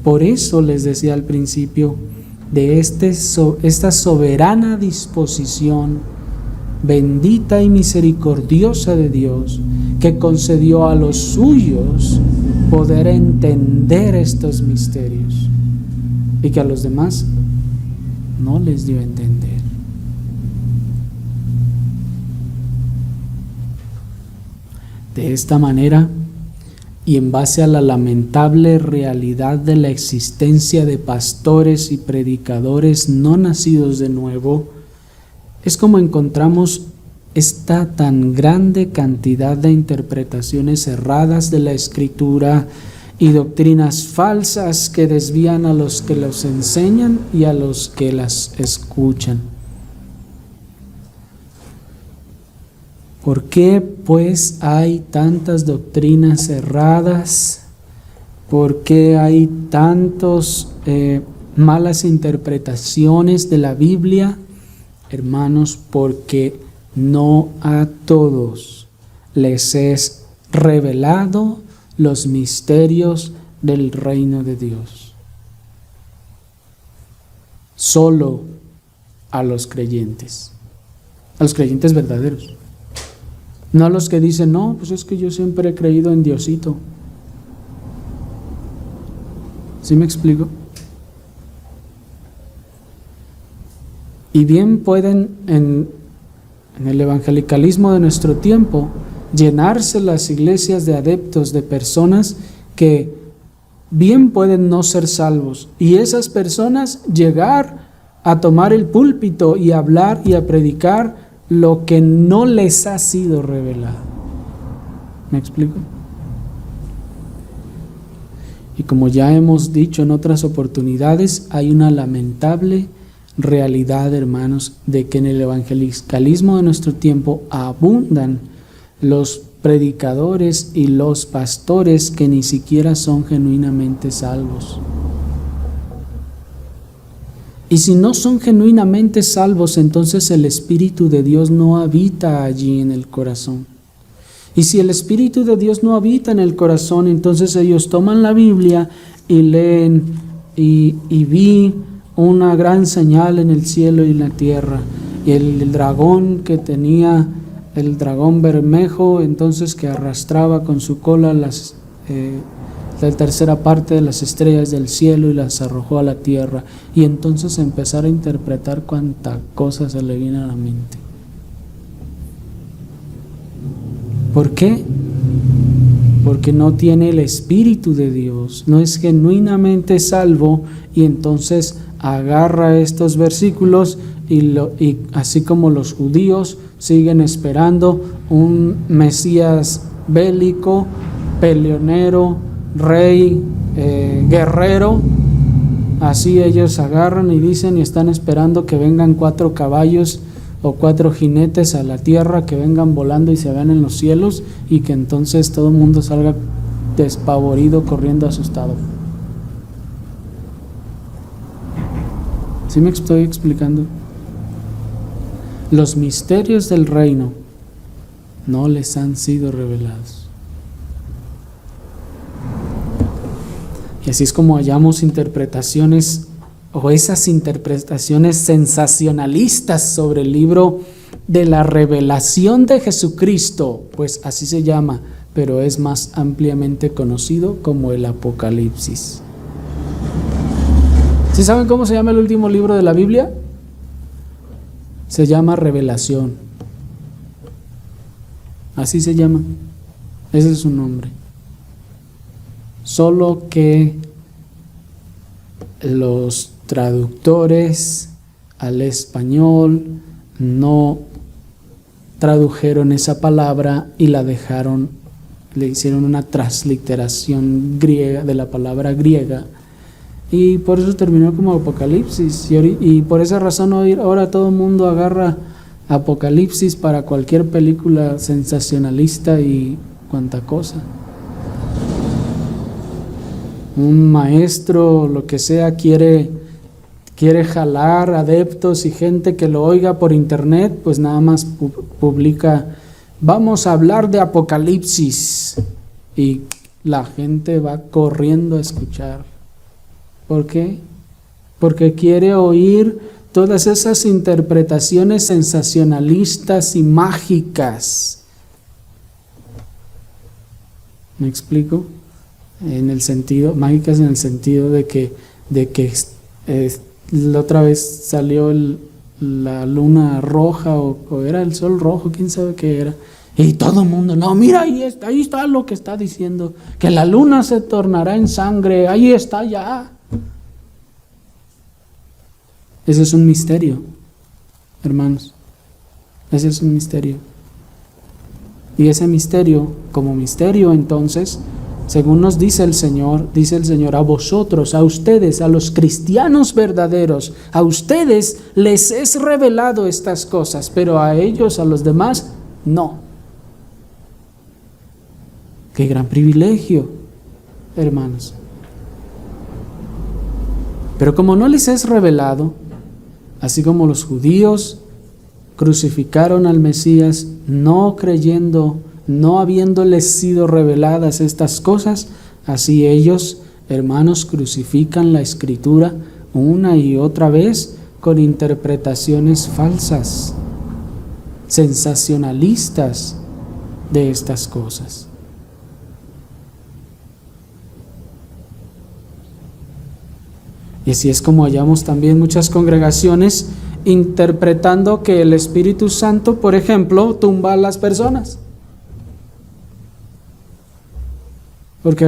por eso les decía al principio de esta soberana disposición bendita y misericordiosa de Dios, que concedió a los suyos poder entender estos misterios y que a los demás no les dio a entender. De esta manera, y en base a la lamentable realidad de la existencia de pastores y predicadores no nacidos de nuevo, es como encontramos esta tan grande cantidad de interpretaciones erradas de la Escritura y doctrinas falsas que desvían a los que los enseñan y a los que las escuchan. ¿Por qué, pues, hay tantas doctrinas erradas? ¿Por qué hay tantas malas interpretaciones de la Biblia? Hermanos, porque no a todos les es revelado los misterios del reino de Dios. Solo a los creyentes verdaderos. No a los que dicen, no, pues es que yo siempre he creído en Diosito. ¿Sí me explico? Y bien pueden en el evangelicalismo de nuestro tiempo llenarse las iglesias de adeptos, de personas que bien pueden no ser salvos, y esas personas llegar a tomar el púlpito y hablar y a predicar lo que no les ha sido revelado. ¿Me explico? Y como ya hemos dicho en otras oportunidades, hay una lamentable realidad, hermanos, de que en el evangelicalismo de nuestro tiempo abundan los predicadores y los pastores que ni siquiera son genuinamente salvos. Y si no son genuinamente salvos, entonces el Espíritu de Dios no habita allí en el corazón. Y si el Espíritu de Dios no habita en el corazón, entonces ellos toman la Biblia y leen y vi una gran señal en el cielo y en la tierra. Y el dragón que tenía, el dragón bermejo, entonces que arrastraba con su cola la tercera parte de las estrellas del cielo y las arrojó a la tierra. Y entonces empezar a interpretar cuánta cosa se le viene a la mente. ¿Por qué? Porque no tiene el Espíritu de Dios, no es genuinamente salvo, y entonces agarra estos versículos y así como los judíos siguen esperando un Mesías bélico, peleonero, rey, guerrero, así ellos agarran y dicen y están esperando que vengan 4 caballos o 4 jinetes a la tierra, que vengan volando y se vean en los cielos, y que entonces todo el mundo salga despavorido, corriendo asustado. ¿Sí me estoy explicando? Los misterios del reino no les han sido revelados. Y así es como hallamos interpretaciones, o esas interpretaciones sensacionalistas sobre el libro de la revelación de Jesucristo, pues así se llama, pero es más ampliamente conocido como el Apocalipsis. ¿Sí saben cómo se llama el último libro de la Biblia? Se llama Revelación. Así se llama. Ese es su nombre. Solo que los traductores al español no tradujeron esa palabra y la dejaron, le hicieron una transliteración griega de la palabra griega, y por eso terminó como Apocalipsis. Y por esa razón ahora todo el mundo agarra Apocalipsis para cualquier película sensacionalista y cuanta cosa. Un maestro, lo que sea, quiere jalar adeptos y gente que lo oiga por internet, pues nada más publica, vamos a hablar de Apocalipsis, y la gente va corriendo a escuchar. ¿Por qué? Porque quiere oír todas esas interpretaciones sensacionalistas y mágicas. ¿Me explico? En el sentido, mágicas en el sentido de que la otra vez salió la luna roja o era el sol rojo, quién sabe qué era, y todo el mundo, no, mira, ahí está lo que está diciendo, que la luna se tornará en sangre, ahí está ya. Ese es un misterio, hermanos, ese es un misterio. Y ese misterio, como misterio, entonces, según nos dice el Señor, a vosotros, a ustedes, a los cristianos verdaderos, a ustedes les es revelado estas cosas, pero a ellos, a los demás, no. Qué gran privilegio, hermanos. Pero como no les es revelado, así como los judíos crucificaron al Mesías no creyendo, no habiéndoles sido reveladas estas cosas, así ellos, hermanos, crucifican la Escritura una y otra vez con interpretaciones falsas, sensacionalistas de estas cosas. Y así es como hallamos también muchas congregaciones interpretando que el Espíritu Santo, por ejemplo, tumba a las personas. Porque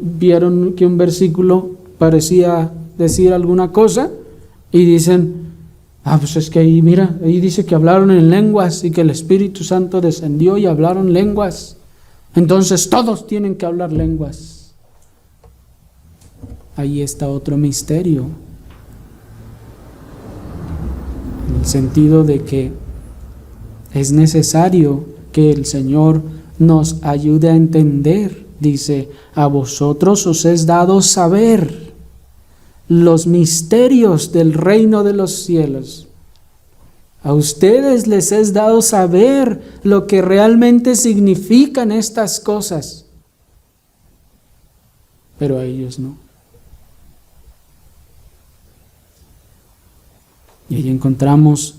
vieron que un versículo parecía decir alguna cosa y dicen, pues es que ahí, mira, ahí dice que hablaron en lenguas y que el Espíritu Santo descendió y hablaron lenguas. Entonces todos tienen que hablar lenguas. Ahí está otro misterio. el sentido de que es necesario que el Señor nos ayude a entender. Dice, a vosotros os es dado saber los misterios del reino de los cielos. A ustedes les es dado saber lo que realmente significan estas cosas, pero a ellos no. Y ahí encontramos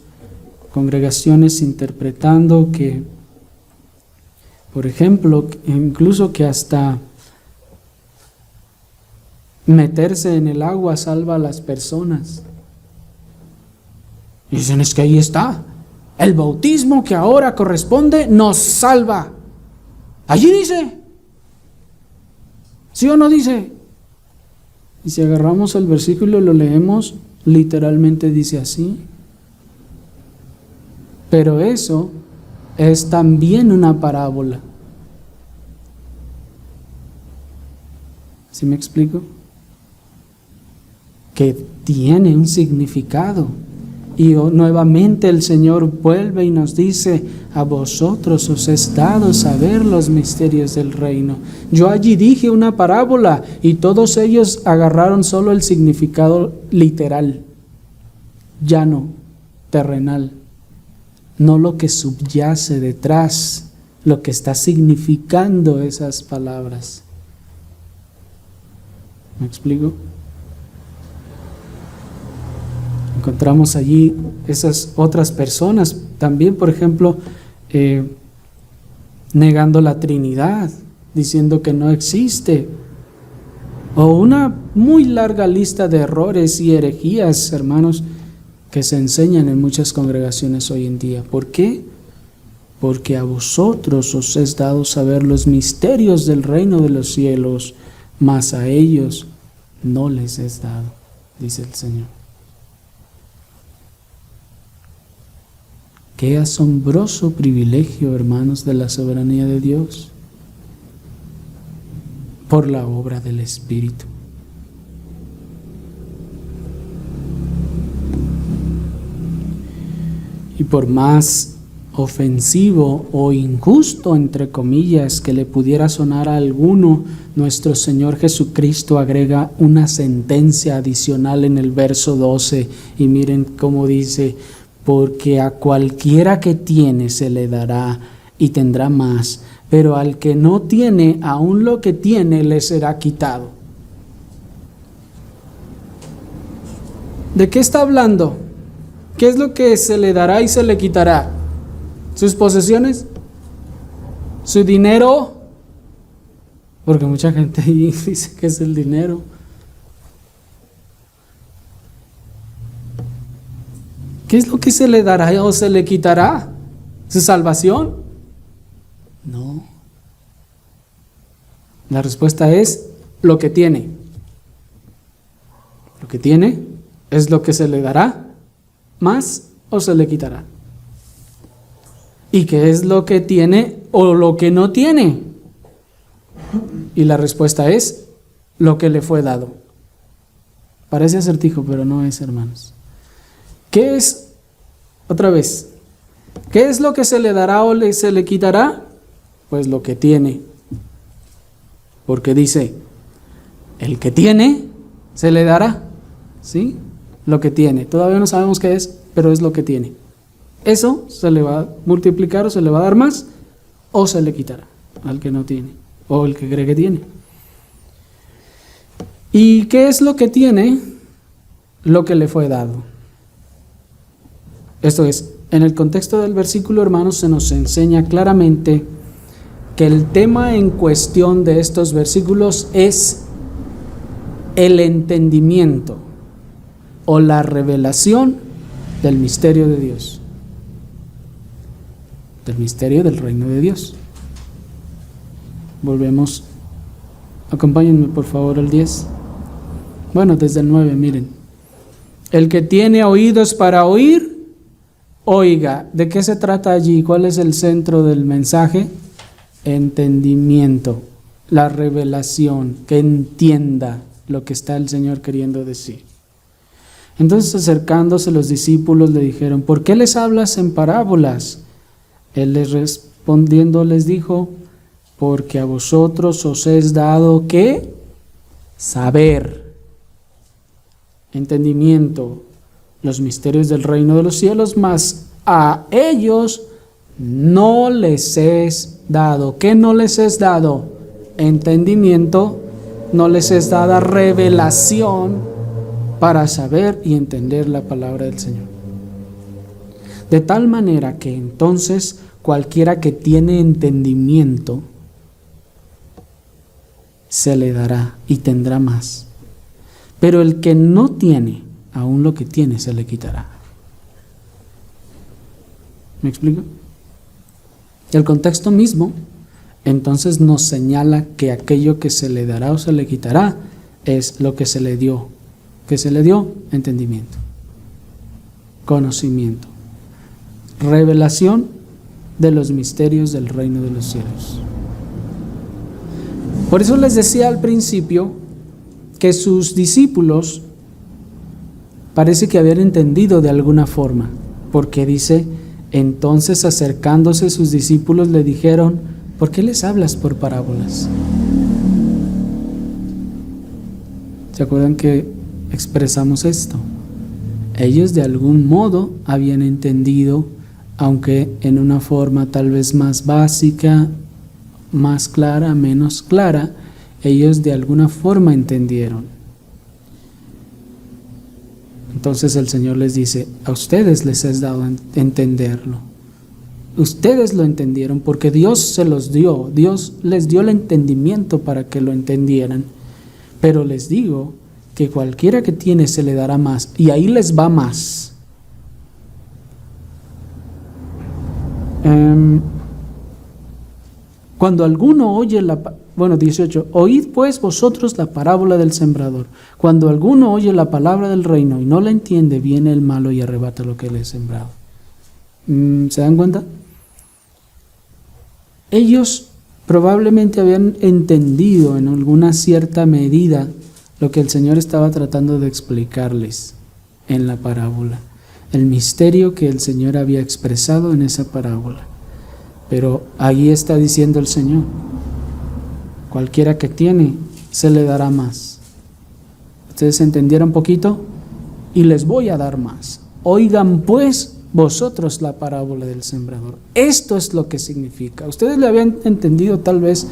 congregaciones interpretando que, por ejemplo, incluso que hasta meterse en el agua salva a las personas. Y dicen, es que ahí está, el bautismo que ahora corresponde nos salva. Allí dice, ¿sí o no dice? Y si agarramos el versículo y lo leemos, literalmente dice así. Pero eso es también una parábola. ¿Sí me explico? Que tiene un significado. Y nuevamente el Señor vuelve y nos dice, a vosotros os es dado saber los misterios del reino. Yo allí dije una parábola y todos ellos agarraron solo el significado literal, llano, terrenal, no lo que subyace detrás, lo que está significando esas palabras. ¿Me explico? Encontramos allí esas otras personas también, por ejemplo, negando la Trinidad, diciendo que no existe, o una muy larga lista de errores y herejías, hermanos, que se enseñan en muchas congregaciones hoy en día. ¿Por qué? Porque a vosotros os es dado saber los misterios del reino de los cielos, mas a ellos no les es dado, dice el Señor. Qué asombroso privilegio, hermanos, de la soberanía de Dios por la obra del Espíritu. Y por más ofensivo o injusto, entre comillas, que le pudiera sonar a alguno, nuestro Señor Jesucristo agrega una sentencia adicional en el verso 12, y miren cómo dice: porque a cualquiera que tiene se le dará y tendrá más, pero al que no tiene, aún lo que tiene le será quitado. ¿De qué está hablando? ¿Qué es lo que se le dará y se le quitará? ¿Sus posesiones? ¿Su dinero? Porque mucha gente ahí dice que es el dinero. ¿Qué es lo que se le dará o se le quitará? ¿Su salvación? No. La respuesta es lo que tiene. Lo que tiene es lo que se le dará más o se le quitará. ¿Y qué es lo que tiene o lo que no tiene? Y la respuesta es lo que le fue dado. Parece acertijo, pero no es, hermanos. ¿Qué es? Otra vez. ¿Qué es lo que se le dará o se le quitará? Pues lo que tiene. Porque dice, el que tiene, se le dará. ¿Sí? Lo que tiene. Todavía no sabemos qué es, pero es lo que tiene. Eso se le va a multiplicar o se le va a dar más o se le quitará al que no tiene o el que cree que tiene. ¿Y qué es lo que tiene? Lo que le fue dado. Esto es, en el contexto del versículo, hermanos, se nos enseña claramente que el tema en cuestión de estos versículos es el entendimiento o la revelación del misterio de Dios, del misterio del reino de Dios. Volvemos, acompáñenme por favor al 10. Bueno, desde el 9, miren. El que tiene oídos para oír, oiga. ¿De qué se trata allí? ¿Cuál es el centro del mensaje? Entendimiento, la revelación, que entienda lo que está el Señor queriendo decir. Entonces, acercándose los discípulos le dijeron: ¿por qué les hablas en parábolas? Él les respondiendo les dijo: porque a vosotros os es dado ¿qué? Saber, entendimiento, los misterios del reino de los cielos, mas a ellos no les es dado. ¿Qué no les es dado? Entendimiento. No les es dada revelación para saber y entender la palabra del Señor. De tal manera que entonces cualquiera que tiene entendimiento se le dará y tendrá más. Pero el que no tiene, aún lo que tiene se le quitará. ¿Me explico? El contexto mismo entonces nos señala que aquello que se le dará o se le quitará es lo que se le dio. ¿Qué se le dio? Entendimiento, conocimiento, revelación de los misterios del reino de los cielos. Por eso les decía al principio que sus discípulos parece que habían entendido de alguna forma, porque dice: entonces acercándose sus discípulos le dijeron: ¿por qué les hablas por parábolas? ¿Se acuerdan que expresamos esto? Ellos de algún modo habían entendido, aunque en una forma tal vez más básica, más clara, menos clara, ellos de alguna forma entendieron. Entonces el Señor les dice: a ustedes les es dado entenderlo. Ustedes lo entendieron porque Dios se los dio. Dios les dio el entendimiento para que lo entendieran. Pero les digo que cualquiera que tiene se le dará más, y ahí les va más. Cuando alguno oye 18, oíd pues vosotros la parábola del sembrador. Cuando alguno oye la palabra del reino y no la entiende, viene el malo y arrebata lo que le he sembrado. ¿Se dan cuenta? Ellos probablemente habían entendido en alguna cierta medida lo que el Señor estaba tratando de explicarles en la parábola, el misterio que el Señor había expresado en esa parábola. Pero ahí está diciendo el Señor: cualquiera que tiene, se le dará más. Ustedes entendieron poquito y les voy a dar más. Oigan pues vosotros la parábola del sembrador. Esto es lo que significa. Ustedes le habían entendido tal vez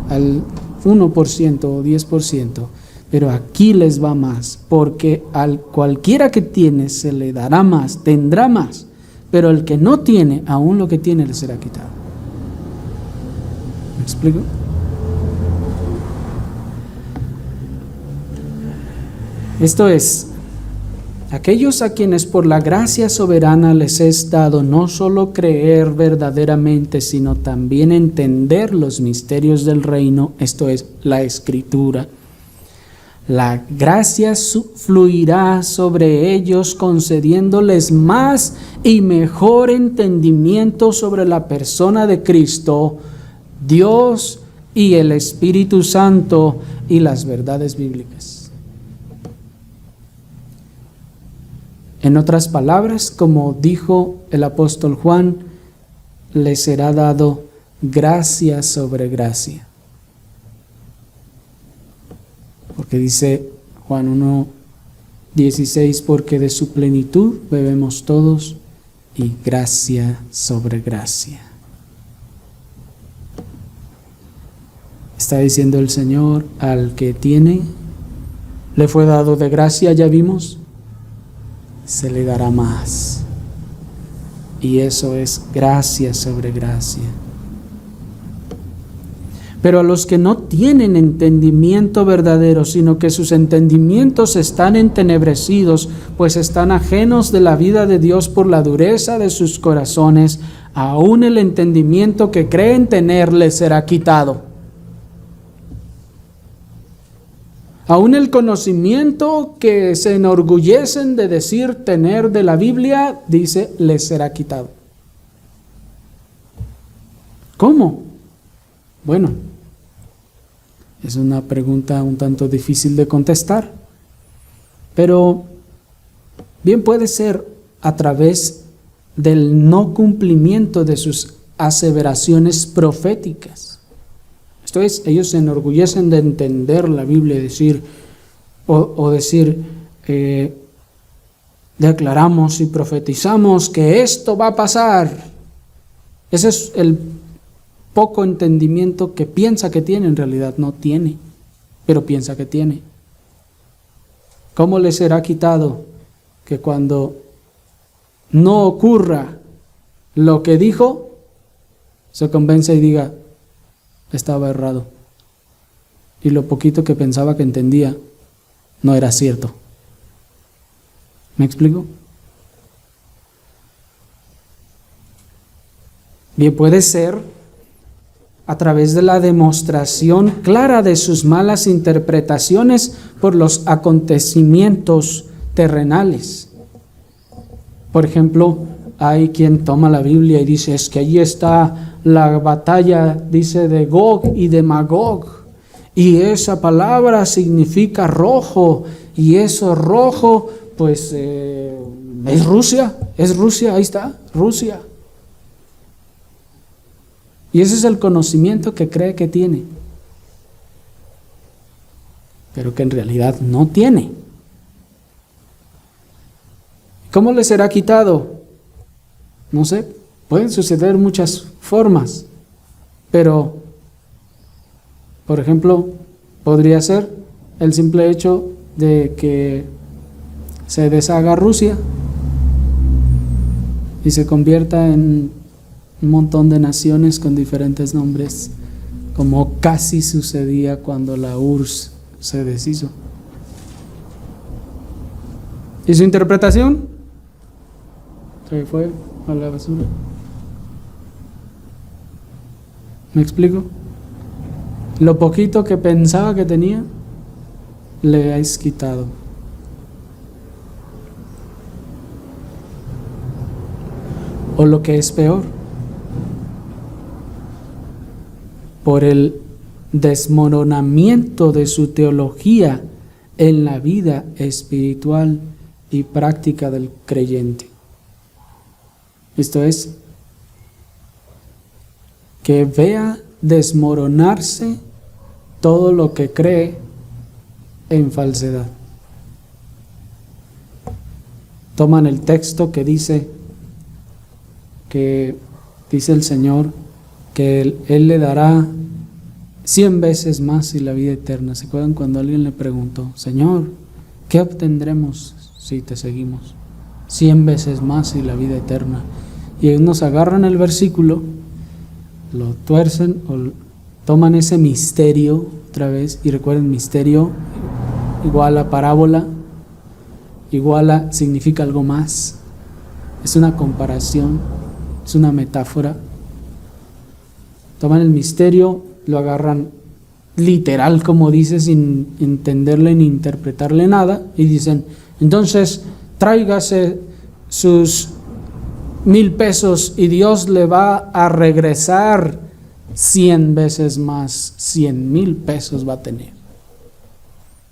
al 1% o 10%, pero aquí les va más, porque al cualquiera que tiene se le dará más, tendrá más, pero el que no tiene, aún lo que tiene le será quitado. ¿Me explico? Esto es, aquellos a quienes por la gracia soberana les es dado no solo creer verdaderamente, sino también entender los misterios del reino, esto es, la Escritura, la gracia fluirá sobre ellos concediéndoles más y mejor entendimiento sobre la persona de Cristo, Dios y el Espíritu Santo y las verdades bíblicas. En otras palabras, como dijo el apóstol Juan, les será dado gracia sobre gracia. Porque dice Juan 1:16, porque de su plenitud bebemos todos y gracia sobre gracia. Está diciendo el Señor: al que tiene, le fue dado de gracia, ya vimos, se le dará más. Y eso es gracia sobre gracia. Pero a los que no tienen entendimiento verdadero, sino que sus entendimientos están entenebrecidos, pues están ajenos de la vida de Dios por la dureza de sus corazones, aún el entendimiento que creen tener les será quitado. Aún el conocimiento que se enorgullecen de decir tener de la Biblia, dice, les será quitado. ¿Cómo? Bueno, es una pregunta un tanto difícil de contestar, pero Bien puede ser a través del no cumplimiento de sus aseveraciones proféticas. Esto es, ellos se enorgullecen de entender la Biblia y decir, declaramos y profetizamos que esto va a pasar. Ese es el poco entendimiento que piensa que tiene, en realidad no tiene, pero piensa que tiene. ¿Cómo le será quitado que cuando no ocurra lo que dijo, se convence y diga, estaba errado? Y lo poquito que pensaba que entendía no era cierto. ¿Me explico? Bien, puede ser a través de la demostración clara de sus malas interpretaciones por los acontecimientos terrenales. Por ejemplo, hay quien toma la Biblia y dice, es que allí está la batalla, dice, de Gog y de Magog, y esa palabra significa rojo, y eso rojo, pues, es Rusia, ahí está, Rusia. Y ese es el conocimiento que cree que tiene, pero que en realidad no tiene. ¿Cómo le será quitado? No sé, pueden suceder muchas formas, pero, por ejemplo, podría ser el simple hecho de que se deshaga Rusia y se convierta en un montón de naciones con diferentes nombres, como casi sucedía cuando la URSS se deshizo. ¿Y su interpretación? Se fue a la basura. ¿Me explico? Lo poquito que pensaba que tenía, le has quitado. O lo que es peor, por el desmoronamiento de su teología en la vida espiritual y práctica del creyente. Esto es, que vea desmoronarse todo lo que cree en falsedad. Toman el texto que dice el Señor que Él le dará 100 veces más y la vida eterna. ¿Se acuerdan cuando alguien le preguntó, Señor, qué obtendremos si te seguimos? 100 veces más y la vida eterna. Y unos agarran el versículo, lo tuercen o toman ese misterio otra vez, y recuerden, misterio igual a parábola, igual a significa algo más. Es una comparación, es una metáfora. Toman el misterio, lo agarran literal, como dice, sin entenderle ni interpretarle nada, y dicen, entonces tráigase sus 1,000 pesos y Dios le va a regresar 100 veces más, 100,000 pesos va a tener.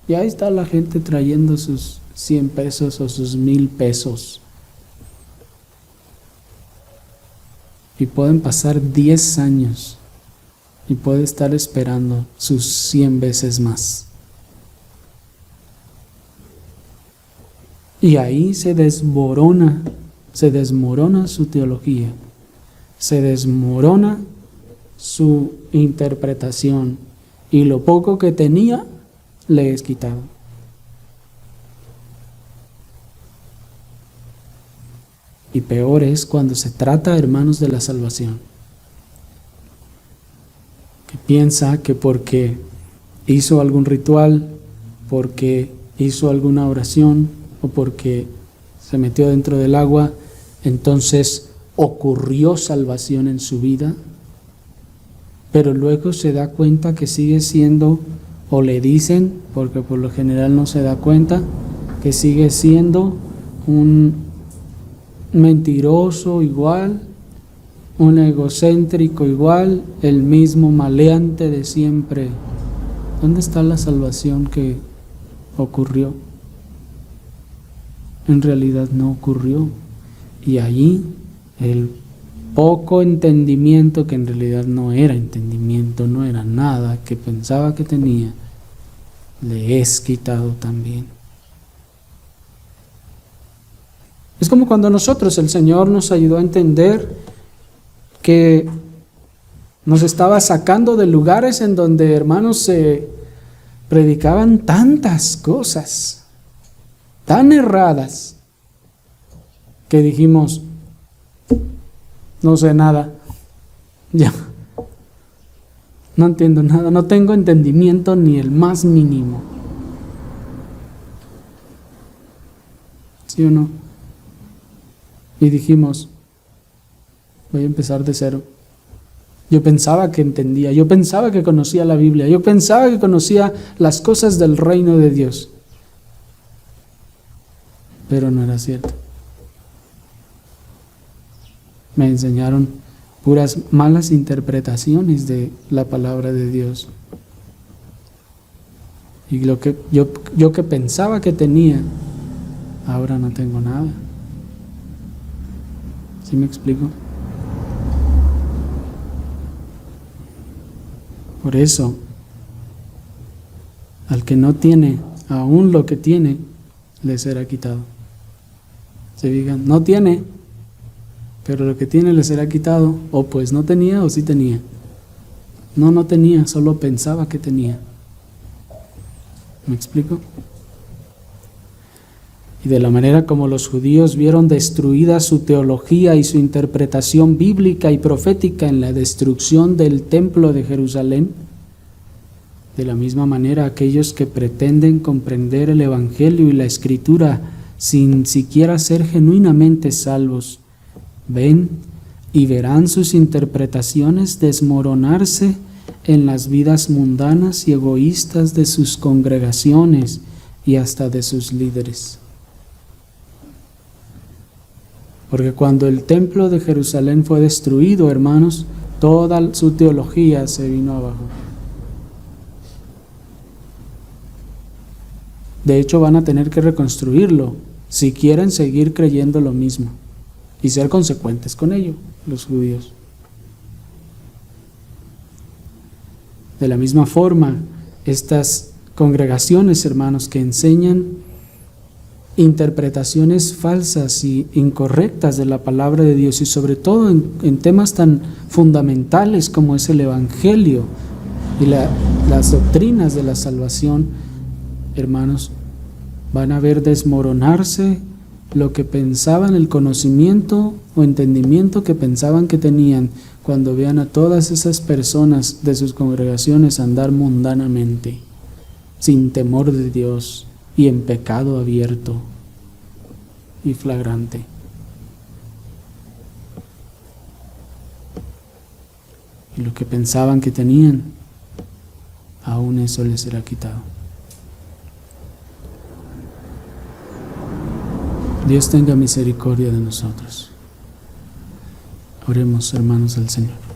Y ahí está la gente trayendo sus 100 pesos o sus 1,000 pesos. Y pueden pasar 10 años y puede estar esperando sus 100 veces más. Y ahí se desmorona su teología, se desmorona su interpretación, y lo poco que tenía le es quitado. Y peor es cuando se trata, hermanos, de la salvación, que piensa que porque hizo algún ritual, porque hizo alguna oración o porque se metió dentro del agua, entonces ocurrió salvación en su vida, pero luego se da cuenta que sigue siendo, o le dicen, porque por lo general no se da cuenta, que sigue siendo un mentiroso igual, un egocéntrico igual, el mismo maleante de siempre. ¿Dónde está la salvación que ocurrió? en realidad no ocurrió. Y allí el poco entendimiento, que en realidad no era entendimiento, no era nada, que pensaba que tenía, le es quitado también. Es como cuando nosotros, el Señor nos ayudó a entender que nos estaba sacando de lugares en donde, hermanos, se predicaban tantas cosas tan erradas que dijimos, no sé nada, ya, no entiendo nada, no tengo entendimiento ni el más mínimo. ¿Sí o no? Y dijimos, voy a empezar de cero. Yo pensaba que entendía, yo pensaba que conocía la Biblia, yo pensaba que conocía las cosas del reino de Dios. Pero no era cierto. Me enseñaron puras malas interpretaciones de la palabra de Dios. Y lo que yo que pensaba que tenía, ahora no tengo nada. ¿Sí me explico? Por eso, al que no tiene, aún lo que tiene, le será quitado. Se digan, no tiene, pero lo que tiene le será quitado. O pues no tenía o sí tenía. No tenía, solo pensaba que tenía. ¿Me explico? Y de la manera como los judíos vieron destruida su teología y su interpretación bíblica y profética en la destrucción del templo de Jerusalén, de la misma manera aquellos que pretenden comprender el Evangelio y la Escritura sin siquiera ser genuinamente salvos, ven y verán sus interpretaciones desmoronarse en las vidas mundanas y egoístas de sus congregaciones y hasta de sus líderes. Porque cuando el templo de Jerusalén fue destruido, hermanos, toda su teología se vino abajo. De hecho, van a tener que reconstruirlo si quieren seguir creyendo lo mismo y ser consecuentes con ello, los judíos. De la misma forma, estas congregaciones, hermanos, que enseñan interpretaciones falsas y incorrectas de la palabra de Dios, y sobre todo en temas tan fundamentales como es el Evangelio y las doctrinas de la salvación, hermanos, van a ver desmoronarse lo que pensaban, el conocimiento o entendimiento que pensaban que tenían, cuando vean a todas esas personas de sus congregaciones andar mundanamente, sin temor de Dios y en pecado abierto y flagrante. Y lo que pensaban que tenían, aún eso les será quitado. Dios tenga misericordia de nosotros. Oremos, hermanos, al Señor.